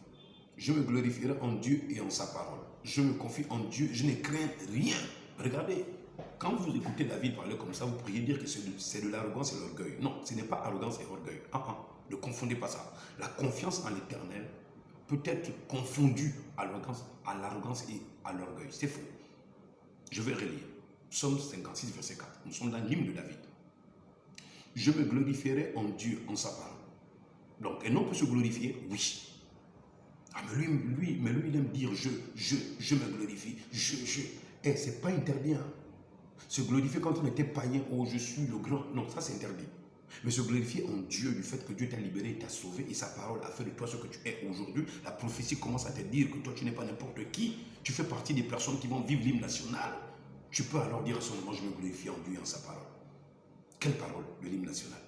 Speaker 1: Je me glorifierai en Dieu et en sa parole. Je me confie en Dieu, je ne crains rien. Regardez, quand vous écoutez David parler comme ça, vous pourriez dire que c'est de l'arrogance et l'orgueil. Non, ce n'est pas arrogance et orgueil. Ne confondez pas ça. La confiance en l'Éternel peut être confondue à l'arrogance et à l'orgueil. C'est faux. Je vais relire. Psaume 56, verset 4. Nous sommes dans l'hymne de David. Je me glorifierai en Dieu, en sa parole. Donc, un homme peut se glorifier, oui. Ah, mais lui, il aime dire je me glorifie, Eh, c'est pas interdit. Hein. Se glorifier quand on était païen, oh, je suis le grand. Non, ça c'est interdit. Mais se glorifier en Dieu, du fait que Dieu t'a libéré, t'a sauvé et sa parole a fait de toi ce que tu es aujourd'hui. La prophétie commence à te dire que toi tu n'es pas n'importe qui. Tu fais partie des personnes qui vont vivre l'hymne national. Tu peux alors dire à son moment, je me glorifie en Dieu et en sa parole. Quelle parole de l'hymne national?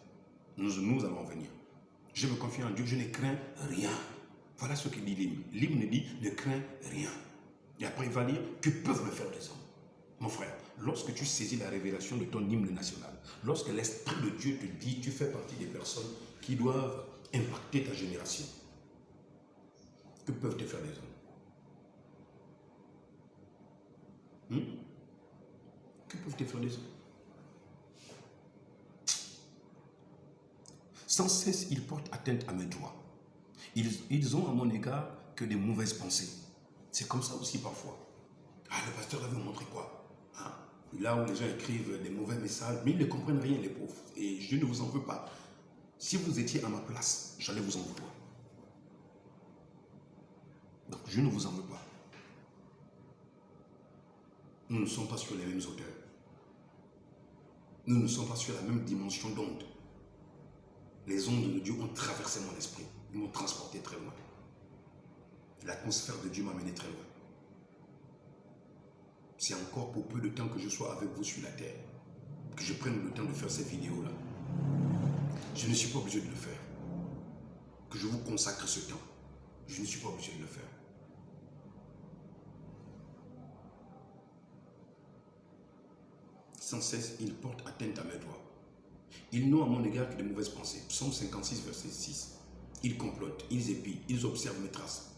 Speaker 1: Nous allons venir. Je me confie en Dieu, je ne crains rien. Voilà ce que dit l'hymne. L'hymne dit, ne crains rien. Et après, il va dire, que peuvent me faire des hommes? Mon frère, lorsque tu saisis la révélation de ton hymne national, lorsque l'Esprit de Dieu te dit, tu fais partie des personnes qui doivent impacter ta génération, que peuvent te faire des hommes? Que peuvent te faire des hommes? Sans cesse, ils portent atteinte à mes droits. Ils ont à mon égard que des mauvaises pensées. C'est comme ça aussi parfois. Ah, le pasteur va vous montrer quoi? Hein? Là où les gens écrivent des mauvais messages, mais ils ne comprennent rien, les pauvres. Et je ne vous en veux pas. Si vous étiez à ma place, j'allais vous en vouloir. Donc, je ne vous en veux pas. Nous ne sommes pas sur les mêmes auteurs. Nous ne sommes pas sur la même dimension d'onde. Les ondes de Dieu ont traversé mon esprit. Ils m'ont transporté très loin. L'atmosphère de Dieu m'a mené très loin. C'est encore pour peu de temps que je sois avec vous sur la terre, que je prenne le temps de faire ces vidéos-là. Je ne suis pas obligé de le faire. Que je vous consacre ce temps. Je ne suis pas obligé de le faire. Sans cesse, ils portent atteinte à mes droits. Ils n'ont à mon égard que de mauvaises pensées. Psaume 56, verset 6. Ils complotent, ils épient, ils observent mes traces.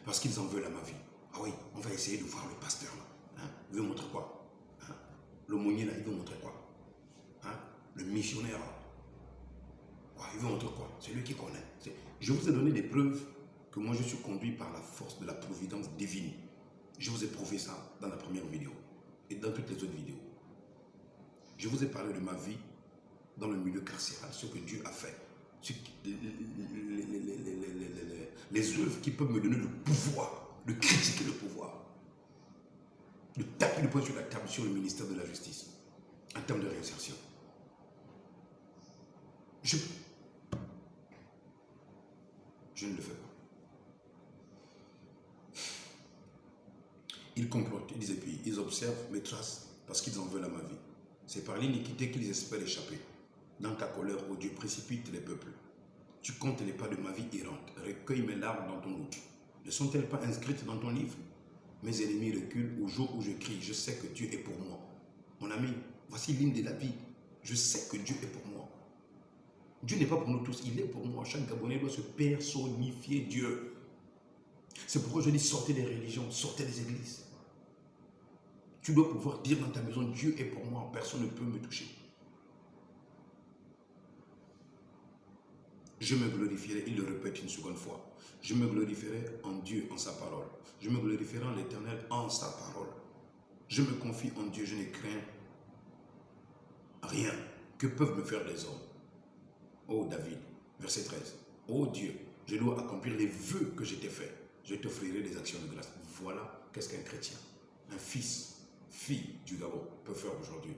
Speaker 1: Parce qu'ils en veulent à ma vie. Ah oui, on va essayer de voir le pasteur là. Hein? Il veut montrer quoi? Hein? L'aumônier là, il veut montrer quoi? Hein? Le missionnaire là. Ouais, il veut montrer quoi? C'est lui qui connaît. Je vous ai donné des preuves que moi je suis conduit par la force de la providence divine. Je vous ai prouvé ça dans la première vidéo et dans toutes les autres vidéos. Je vous ai parlé de ma vie dans le milieu carcéral, ce que Dieu a fait. Les œuvres qui peuvent me donner le pouvoir de critiquer le pouvoir, de taper le poing sur la table sur le ministère de la Justice en termes de réinsertion. Je ne le fais pas. Ils complotent, ils épient, ils observent mes traces parce qu'ils en veulent à ma vie. C'est par l'iniquité qu'ils espèrent échapper. Dans ta colère, ô Dieu, précipite les peuples. Tu comptes les pas de ma vie errante. Recueille mes larmes dans ton outre. Ne sont-elles pas inscrites dans ton livre? Mes ennemis reculent au jour où je crie. Je sais que Dieu est pour moi. Mon ami, voici l'hymne de David. Je sais que Dieu est pour moi. Dieu n'est pas pour nous tous, il est pour moi. Chaque Gabonais doit se personnifier Dieu. C'est pourquoi je dis sortez des religions, sortez des églises. Tu dois pouvoir dire dans ta maison, Dieu est pour moi, personne ne peut me toucher. Je me glorifierai, il le répète une seconde fois. Je me glorifierai en Dieu, en sa parole. Je me glorifierai en l'Éternel, en sa parole. Je me confie en Dieu, je ne crains rien. Que peuvent me faire les hommes? Oh David, verset 13. Oh Dieu, je dois accomplir les vœux que je t'ai faits. Je t'offrirai des actions de grâce. Voilà qu'est-ce qu'un chrétien, un fils, fille du Gabon peut faire aujourd'hui.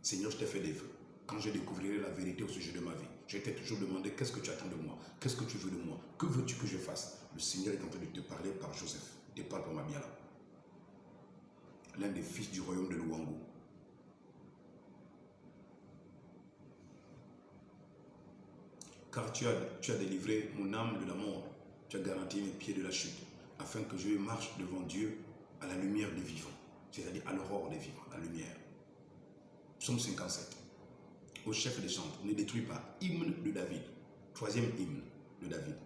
Speaker 1: Seigneur, je t'ai fait des vœux. Quand je découvrirai la vérité au sujet de ma vie, je t'ai toujours demandé qu'est-ce que tu attends de moi, qu'est-ce que tu veux de moi, que veux-tu que je fasse? Le Seigneur est en train de te parler par Joseph, il te parle par Mabiala, l'un des fils du royaume de Luango. Car tu as délivré mon âme de la mort, tu as garanti mes pieds de la chute, afin que je marche devant Dieu à la lumière des vivants, c'est-à-dire à l'aurore des vivants, la lumière. Psaume 57. Au chef des chants, ne détruis pas. Hymne de David. Troisième hymne de David.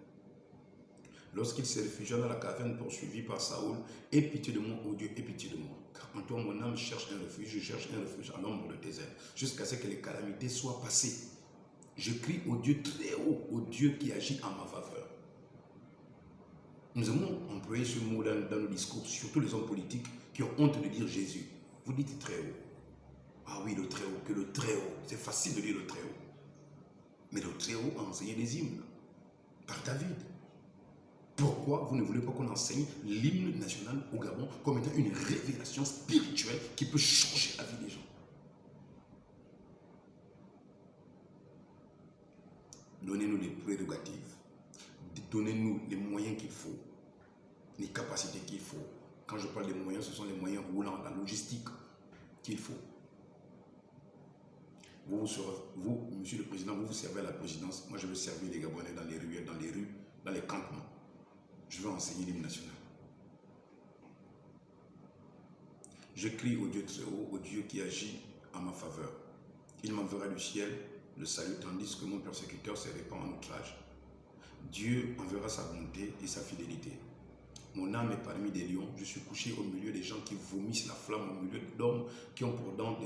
Speaker 1: Lorsqu'il se réfugia dans la caverne poursuivi par Saoul, aie pitié de moi, ô Dieu, aie pitié de moi. Car en toi, mon âme cherche un refuge, je cherche un refuge à l'ombre de tes ailes, jusqu'à ce que les calamités soient passées. Je crie au Dieu très haut, au Dieu qui agit en ma faveur. Nous avons employé ce mot dans nos discours, surtout les hommes politiques qui ont honte de dire Jésus. Vous dites très haut. Ah oui, le très haut, que le très haut. C'est facile de dire le très haut. Mais le très haut a enseigné des hymnes par David. Pourquoi vous ne voulez pas qu'on enseigne l'hymne national au Gabon comme étant une révélation spirituelle qui peut changer la vie des gens? Donnez-nous les prérogatives. Donnez-nous les moyens qu'il faut. Les capacités qu'il faut. Quand je parle des moyens, ce sont les moyens roulants, la logistique qu'il faut. Vous, monsieur le président, vous servez à la présidence. Moi, je veux servir les Gabonais dans les ruelles, dans les rues, dans les campements. Je veux enseigner l'hymne national. Je crie au Dieu très haut, au Dieu qui agit en ma faveur. Il m'enverra du ciel le salut, tandis que mon persécuteur se répand en outrage. Dieu enverra sa bonté et sa fidélité. Mon âme est parmi des lions. Je suis couché au milieu des gens qui vomissent la flamme, au milieu d'hommes qui ont pour dents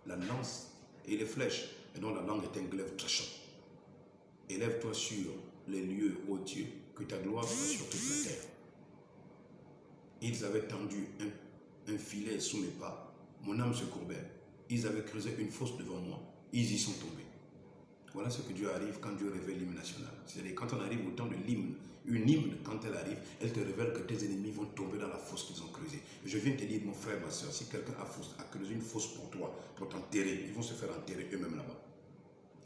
Speaker 1: la lance et les flèches, et dont la langue est un glaive tranchant. Élève-toi sur les lieux, ô Dieu, que ta gloire soit sur toute la terre. Ils avaient tendu un filet sous mes pas. Mon âme se courbait. Ils avaient creusé une fosse devant moi. Ils y sont tombés. Voilà ce que Dieu arrive quand Dieu révèle l'hymne national. C'est-à-dire quand on arrive au temps de l'hymne, une hymne, quand elle arrive, elle te révèle que tes ennemis vont tomber dans la fosse qu'ils ont creusée. Je viens te dire, mon frère, ma soeur, si quelqu'un a creusé une fosse pour toi, pour t'enterrer, ils vont se faire enterrer eux-mêmes là-bas.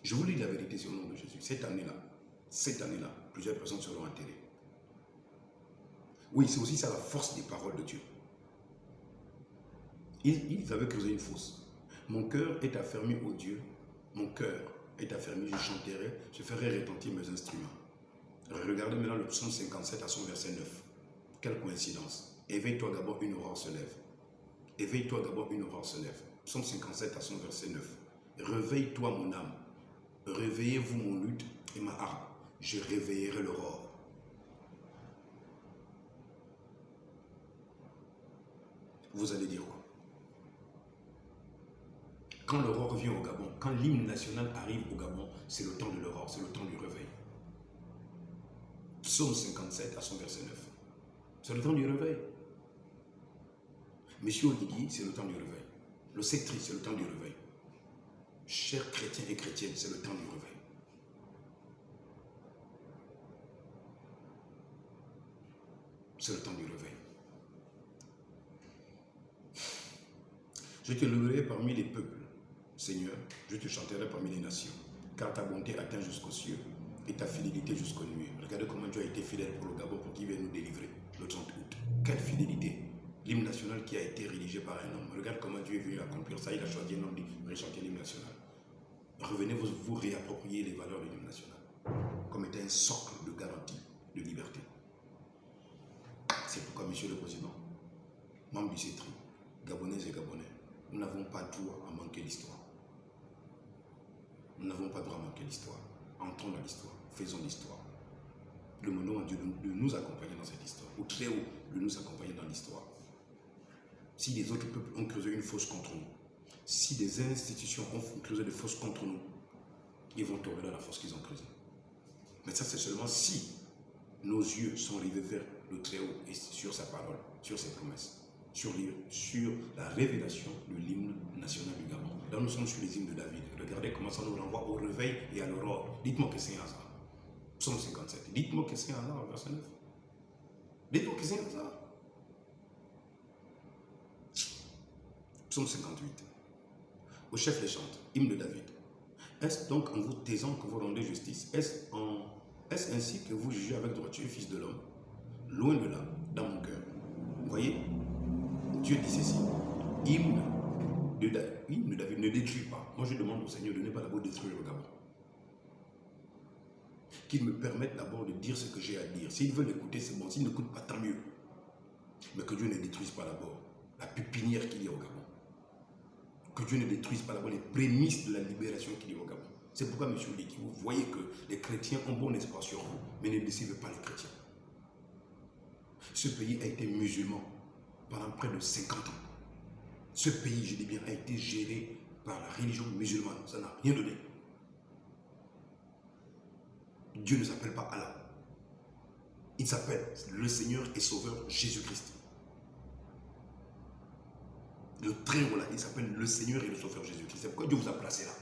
Speaker 1: Je vous dis la vérité sur le nom de Jésus. Cette année-là, plusieurs personnes seront enterrées. Oui, c'est aussi ça la force des paroles de Dieu. Ils avaient creusé une fosse. Mon cœur est affermi au Dieu. Mon cœur est affermi, je chanterai, je ferai retentir mes instruments. Regardez maintenant le psaume 57 à son verset 9. Quelle coïncidence. Éveille-toi d'abord, une aurore se lève. Éveille-toi d'abord, une aurore se lève. Psaume 57 à son verset 9. Réveille-toi mon âme. Réveillez-vous mon luth et ma harpe. Je réveillerai l'aurore. Vous allez dire quoi? Quand l'aurore vient au Gabon, quand l'hymne national arrive au Gabon, c'est le temps de l'aurore, c'est le temps du réveil. Psaume 57 à son verset 9. C'est le temps du réveil. Monsieur Oligui, c'est le temps du réveil. Le sectrice, c'est le temps du réveil. Chers chrétiens et chrétiennes, c'est le temps du réveil. C'est le temps du réveil. Je te louerai parmi les peuples, Seigneur, je te chanterai parmi les nations, car ta bonté atteint jusqu'aux cieux et ta fidélité jusqu'aux nuées. Regardez comment Dieu a été fidèle pour le Gabon, pour qu'il vienne nous délivrer le 30 août. Quelle fidélité! L'hymne national qui a été rédigé par un homme. Regarde comment Dieu est venu accomplir ça. Il a choisi un homme pour chanter l'hymne national. Revenez vous réapproprier les valeurs de l'hymne national comme étant un socle de garantie de liberté. C'est pourquoi, Monsieur le Président, membre du CETRI, Gabonais et Gabonais, nous n'avons pas droit à manquer l'histoire. Nous n'avons pas droit à manquer l'histoire. Entrons dans l'histoire, faisons l'histoire. Demandons à Dieu de nous accompagner dans cette histoire, ou très haut, de nous accompagner dans l'histoire. Si les autres peuples ont creusé une fosse contre nous, si des institutions ont creusé des fosses contre nous, ils vont tomber dans la fosse qu'ils ont creusée. Mais ça, c'est seulement si nos yeux sont rivés vers le Très-Haut et sur sa parole, sur ses promesses, sur la révélation de l'hymne national du Gabon. Là, nous sommes sur les hymnes de David. Regardez comment ça nous renvoie au réveil et à l'aurore. Dites-moi que c'est un hasard. Psaume 57. Dites-moi que c'est un hasard, verset 9. Dites-moi que c'est un hasard. Psaume 58. Au chef les chante, hymne de David. Est-ce donc en vous taisant que vous rendez justice? Est-ce ainsi que vous jugez avec droiture, fils de l'homme? Loin de là, dans mon cœur. Vous voyez, Dieu dit ceci. Hymne de David, ne détruis pas. Moi je demande au Seigneur de ne pas d'abord détruire le Gabon. Qu'il me permette d'abord de dire ce que j'ai à dire. S'ils veulent écouter, c'est bon. S'ils n'écoutent pas, tant mieux. Mais que Dieu ne détruise pas d'abord la pépinière qu'il y a au Gabon. Que Dieu ne détruise pas d'abord les prémices de la libération qu'il y a au Gabon. C'est pourquoi, M. Oligui, vous voyez que les chrétiens ont bon espoir sur vous, mais ne décevez pas les chrétiens. Ce pays a été musulman pendant près de 50 ans. Ce pays, je dis bien, a été géré par la religion musulmane. Ça n'a rien donné. Dieu ne s'appelle pas Allah. Il s'appelle le Seigneur et Sauveur Jésus-Christ. Le très haut là, il s'appelle le Seigneur et le Sauveur Jésus-Christ. C'est pourquoi Dieu vous a placé là.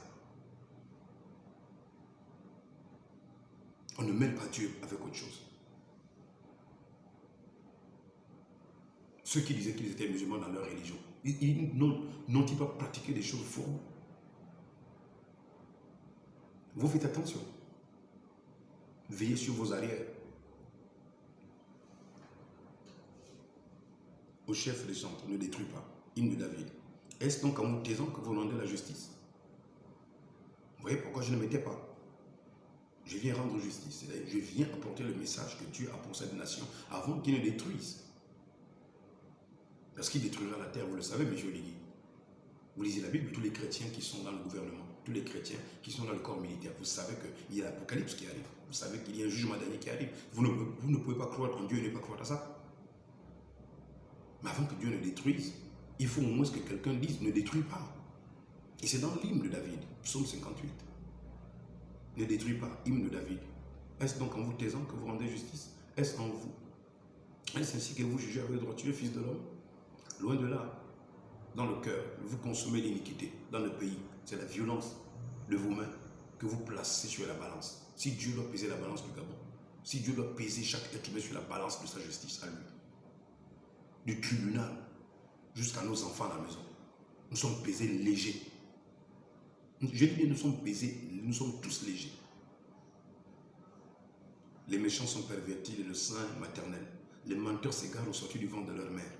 Speaker 1: On ne mêle pas Dieu avec autre chose. Ceux qui disaient qu'ils étaient musulmans dans leur religion, n'ont-ils pas pratiqué des choses fourbes? Vous faites attention. Veillez sur vos arrières. Au chef des chantres, ne détruis pas. Hymne de David. Est-ce donc en vous taisant que vous rendez la justice? Vous voyez pourquoi je ne m'étais pas? Je viens rendre justice. Je viens apporter le message que Dieu a pour cette nation avant qu'il ne détruise. Parce qu'il détruira la terre, vous le savez, M. Oligui. Vous lisez la Bible, tous les chrétiens qui sont dans le gouvernement, tous les chrétiens qui sont dans le corps militaire, vous savez qu'il y a l'Apocalypse qui arrive. Vous savez qu'il y a un jugement dernier qui arrive. Vous ne pouvez pas croire en Dieu et ne pas croire à ça. Mais avant que Dieu ne détruise, il faut au moins que quelqu'un dise ne détruis pas. Et c'est dans l'hymne de David, psaume 58. Ne détruis pas, hymne de David. Est-ce donc en vous taisant que vous rendez justice? Est-ce en vous? Est-ce ainsi que vous jugez avec droiture, fils de l'homme? Loin de là, dans le cœur, vous consommez l'iniquité. Dans le pays, c'est la violence de vos mains que vous placez sur la balance. Si Dieu doit peser la balance du Gabon, si Dieu doit peser chaque être humain sur la balance de sa justice à lui, du tribunal jusqu'à nos enfants à la maison, nous sommes pesés légers. Je dis bien, nous sommes pesés, nous sommes tous légers. Les méchants sont pervertis et le sein maternel. Les menteurs s'égarent au sortir du ventre de leur mère.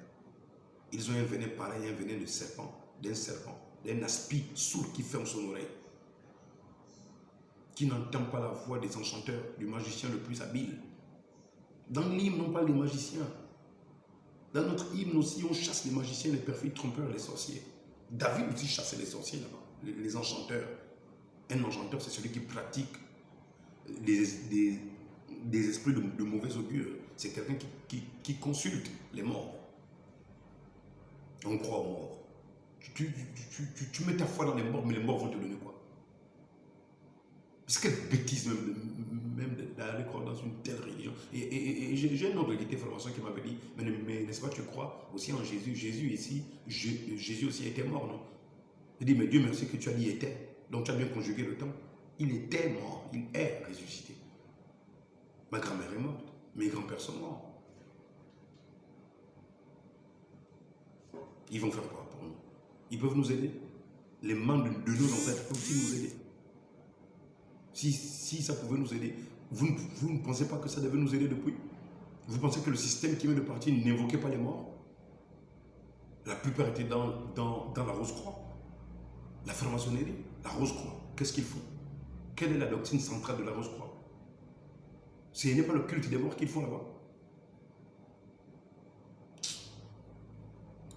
Speaker 1: Ils ont un venin pareil, un venin de serpent, d'un aspi sourd qui ferme son oreille, qui n'entend pas la voix des enchanteurs, du magicien le plus habile. Dans l'hymne, on parle des magiciens. Dans notre hymne aussi, on chasse les magiciens, les perfides trompeurs, les sorciers. David aussi chassait les sorciers là-bas, les enchanteurs. Un enchanteur, c'est celui qui pratique des esprits de mauvais augure. C'est quelqu'un qui consulte les morts. On croit aux morts. Tu mets ta foi dans les morts, mais les morts vont te donner quoi? C'est quelle bêtise même d'aller croire dans une telle religion. Et j'ai un autre qui était formation qui m'avait dit, mais n'est-ce pas, tu crois aussi en Jésus? Jésus aussi était mort, non? Il dit, mais Dieu merci que tu as dit était. Donc tu as bien conjugué le temps. Il était mort, il est ressuscité. Ma grand-mère est morte, mes grands-pères sont morts. Ils vont faire quoi pour nous? Ils peuvent nous aider. Les membres de nos ancêtres peuvent-ils nous aider? Si ça pouvait nous aider, vous ne pensez pas que ça devait nous aider depuis? Vous pensez que le système qui vient de partir n'invoquait pas les morts? La plupart étaient dans la Rose-Croix, la franc-maçonnerie, la Rose-Croix. Qu'est-ce qu'ils font? Quelle est la doctrine centrale de la Rose-Croix? Ce n'est pas le culte des morts qu'ils font là-bas.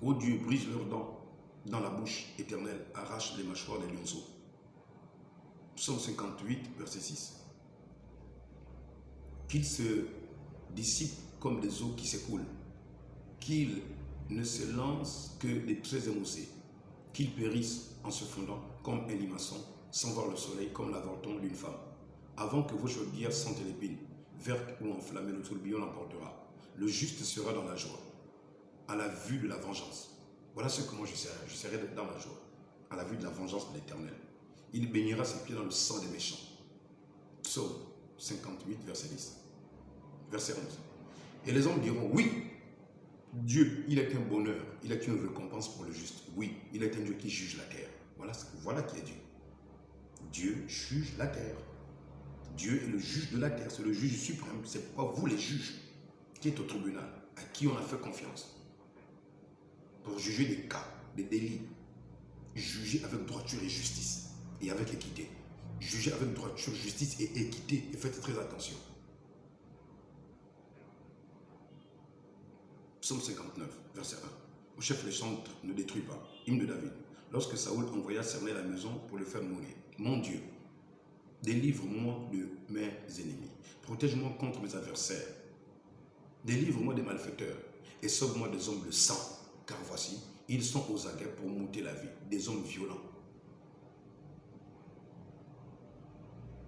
Speaker 1: Oh Dieu, brise leurs dents dans la bouche éternelle, arrache les mâchoires des lionceaux. Psaume 58, verset 6. Qu'ils se dissipent comme des eaux qui s'écoulent, qu'ils ne se lancent que des traits émoussés, qu'ils périssent en se fondant comme un limaçon, sans voir le soleil comme l'avorton d'une femme. Avant que vos chaudières sentent l'épine, verte ou enflammée, le tourbillon l'emportera. Le juste sera dans la joie, à la vue de la vengeance. Voilà ce que moi je serai dans la joie, à la vue de la vengeance de l'Éternel. Il baignera ses pieds dans le sang des méchants. Psaume 58, verset 10. Verset 11. Et les hommes diront, oui, Dieu, il est un bonheur, il est une récompense pour le juste. Oui, il est un Dieu qui juge la terre. Voilà qui est Dieu. Dieu juge la terre. Dieu est le juge de la terre, c'est le juge suprême. C'est pas vous les juges qui êtes au tribunal, à qui on a fait confiance pour juger des cas, des délits. Juger avec droiture et justice. Et avec équité. Jugez avec droiture, justice et équité. Et faites très attention. Psaume 59, verset 1. Au chef les chantres ne détruit pas. Hymne de David. Lorsque Saoul envoya cerner la maison pour le faire mourir. Mon Dieu, délivre-moi de mes ennemis. Protège-moi contre mes adversaires. Délivre-moi des malfaiteurs. Et sauve-moi des hommes de sang. Car voici, ils sont aux aguets pour m'ôter la vie. Des hommes violents.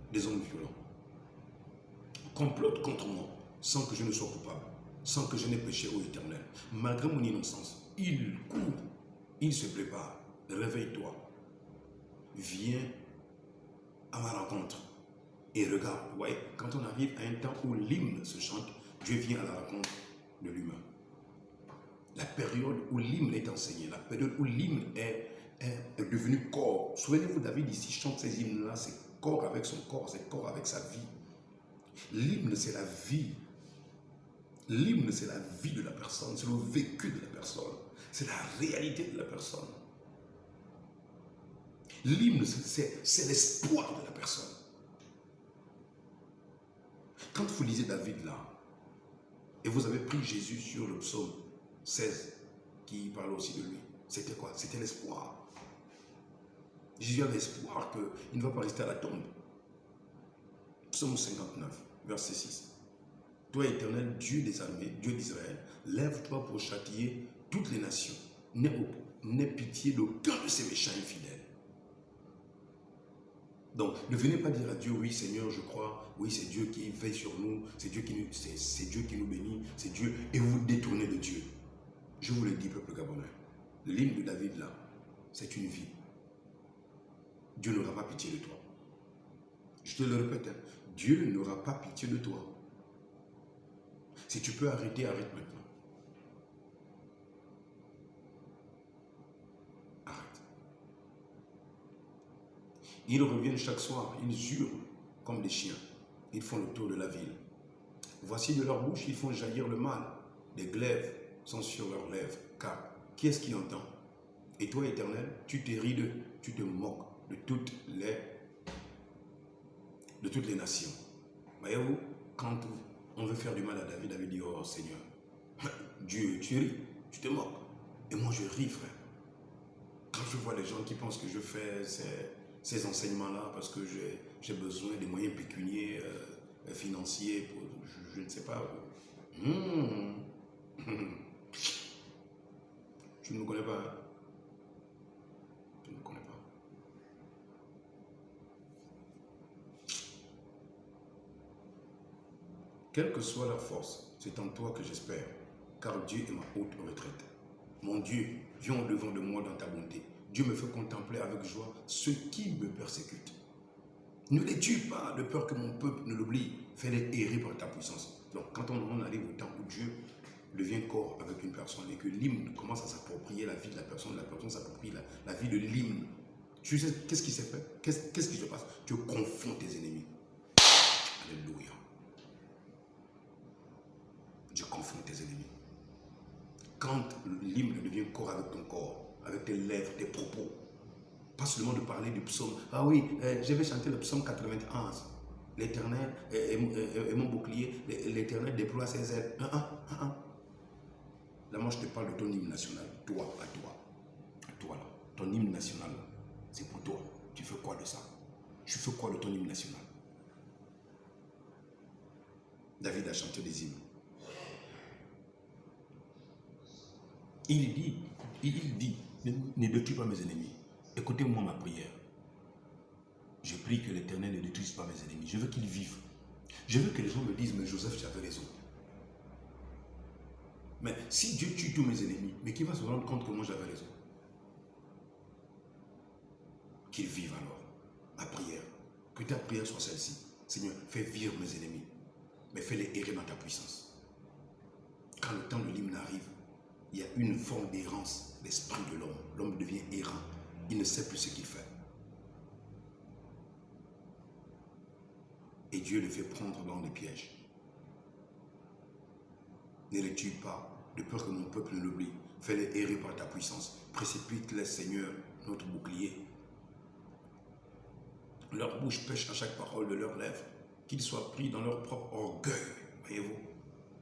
Speaker 1: Des hommes violents complotent contre moi sans que je ne sois coupable, sans que je n'ai péché au Éternel. Malgré mon innocence, ils courent, ils se préparent. Réveille-toi, viens à ma rencontre et regarde. Ouais, quand on arrive à un temps où l'hymne se chante, Dieu vient à la rencontre de l'humain. La période où l'hymne est enseigné, la période où l'hymne est devenu corps. Souvenez-vous, David ici chante ces hymnes-là, c'est corps avec son corps, c'est corps avec sa vie. L'hymne, c'est la vie. L'hymne, c'est la vie de la personne, c'est le vécu de la personne, c'est la réalité de la personne. L'hymne, c'est l'espoir de la personne. Quand vous lisez David là, et vous avez pris Jésus sur le psaume 16, qui parle aussi de lui, c'était quoi? C'était l'espoir. Jésus a l'espoir qu'il ne va pas rester à la tombe. Psaume 59, verset 6. Toi, Éternel, Dieu des armées, Dieu d'Israël, lève-toi pour châtier toutes les nations. N'aie pitié d'aucun de ces méchants infidèles. Donc, ne venez pas dire à Dieu, oui Seigneur, je crois, oui c'est Dieu qui veille sur nous, c'est Dieu qui nous bénit, c'est Dieu, et vous détournez de Dieu. Je vous le dis, peuple gabonais, l'hymne de David là, c'est une vie. Dieu n'aura pas pitié de toi. Je te le répète, hein, Dieu n'aura pas pitié de toi. Si tu peux arrêter, arrête maintenant. Arrête. Ils reviennent chaque soir, ils hurlent comme des chiens. Ils font le tour de la ville. Voici de leur bouche, ils font jaillir le mal. Des glaives sont sur leurs lèvres. Car qui est-ce qui entend? Et toi, Éternel, tu te ris d'eux, tu te moques de toutes les nations. Voyez-vous, quand on veut faire du mal à David, David dit, oh Seigneur, Dieu, tu ris, tu te moques. Et moi, je ris, frère. Quand je vois les gens qui pensent que je fais ces enseignements-là parce que j'ai besoin des moyens pécuniaires, financiers, pour, je ne sais pas. Tu ne me connais pas, hein? Tu ne me connais pas. Quelle que soit leur force, c'est en toi que j'espère, car Dieu est ma haute retraite. Mon Dieu, viens au-devant de moi dans ta bonté. Dieu me fait contempler avec joie ceux qui me persécutent. Ne les tue pas de peur que mon peuple ne l'oublie. Fais-les errer par ta puissance. Donc quand on arrive au temps où Dieu devient corps avec une personne et que l'hymne commence à s'approprier la vie de la personne s'approprie la vie de l'hymne. Tu sais, qu'est-ce qui s'est fait? Qu'est-ce qui se passe? Tu confonds tes ennemis. Alléluia. Dieu confond tes ennemis. Quand l'hymne devient corps avec ton corps, avec tes lèvres, tes propos, pas seulement de parler du psaume. Ah oui, je vais chanter le psaume 91. L'Éternel est mon bouclier, l'Éternel déploie ses ailes. Là, moi, je te parle de ton hymne national. Toi, là. Ton hymne national, c'est pour toi. Tu fais quoi de ça? Tu fais quoi de ton hymne national? David a chanté des hymnes. Il dit, ne détruis pas mes ennemis. Écoutez-moi ma prière. Je prie que l'Éternel ne détruise pas mes ennemis. Je veux qu'ils vivent. Je veux que les gens me disent, mais Joseph, j'avais raison. Mais si Dieu tue tous mes ennemis, mais qui va se rendre compte que moi j'avais raison? Qu'ils vivent alors. Ma prière. Que ta prière soit celle-ci. Seigneur, fais vivre mes ennemis. Mais fais-les errer dans ta puissance. Quand le temps de l'hymne arrive, il y a une forme d'errance, l'esprit de l'homme. L'homme devient errant. Il ne sait plus ce qu'il fait. Et Dieu le fait prendre dans des pièges. Ne les tue pas, de peur que mon peuple ne l'oublie. Fais-les errer par ta puissance. Précipite-les, Seigneur, notre bouclier. Leur bouche pêche à chaque parole de leurs lèvres. Qu'ils soient pris dans leur propre orgueil. Voyez-vous,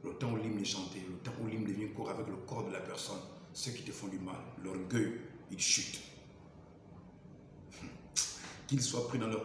Speaker 1: le temps où l'hymne est chanté, le temps où l'hymne devient corps avec le corps de la personne, ceux qui te font du mal, l'orgueil, ils chutent. Qu'ils soient pris dans leur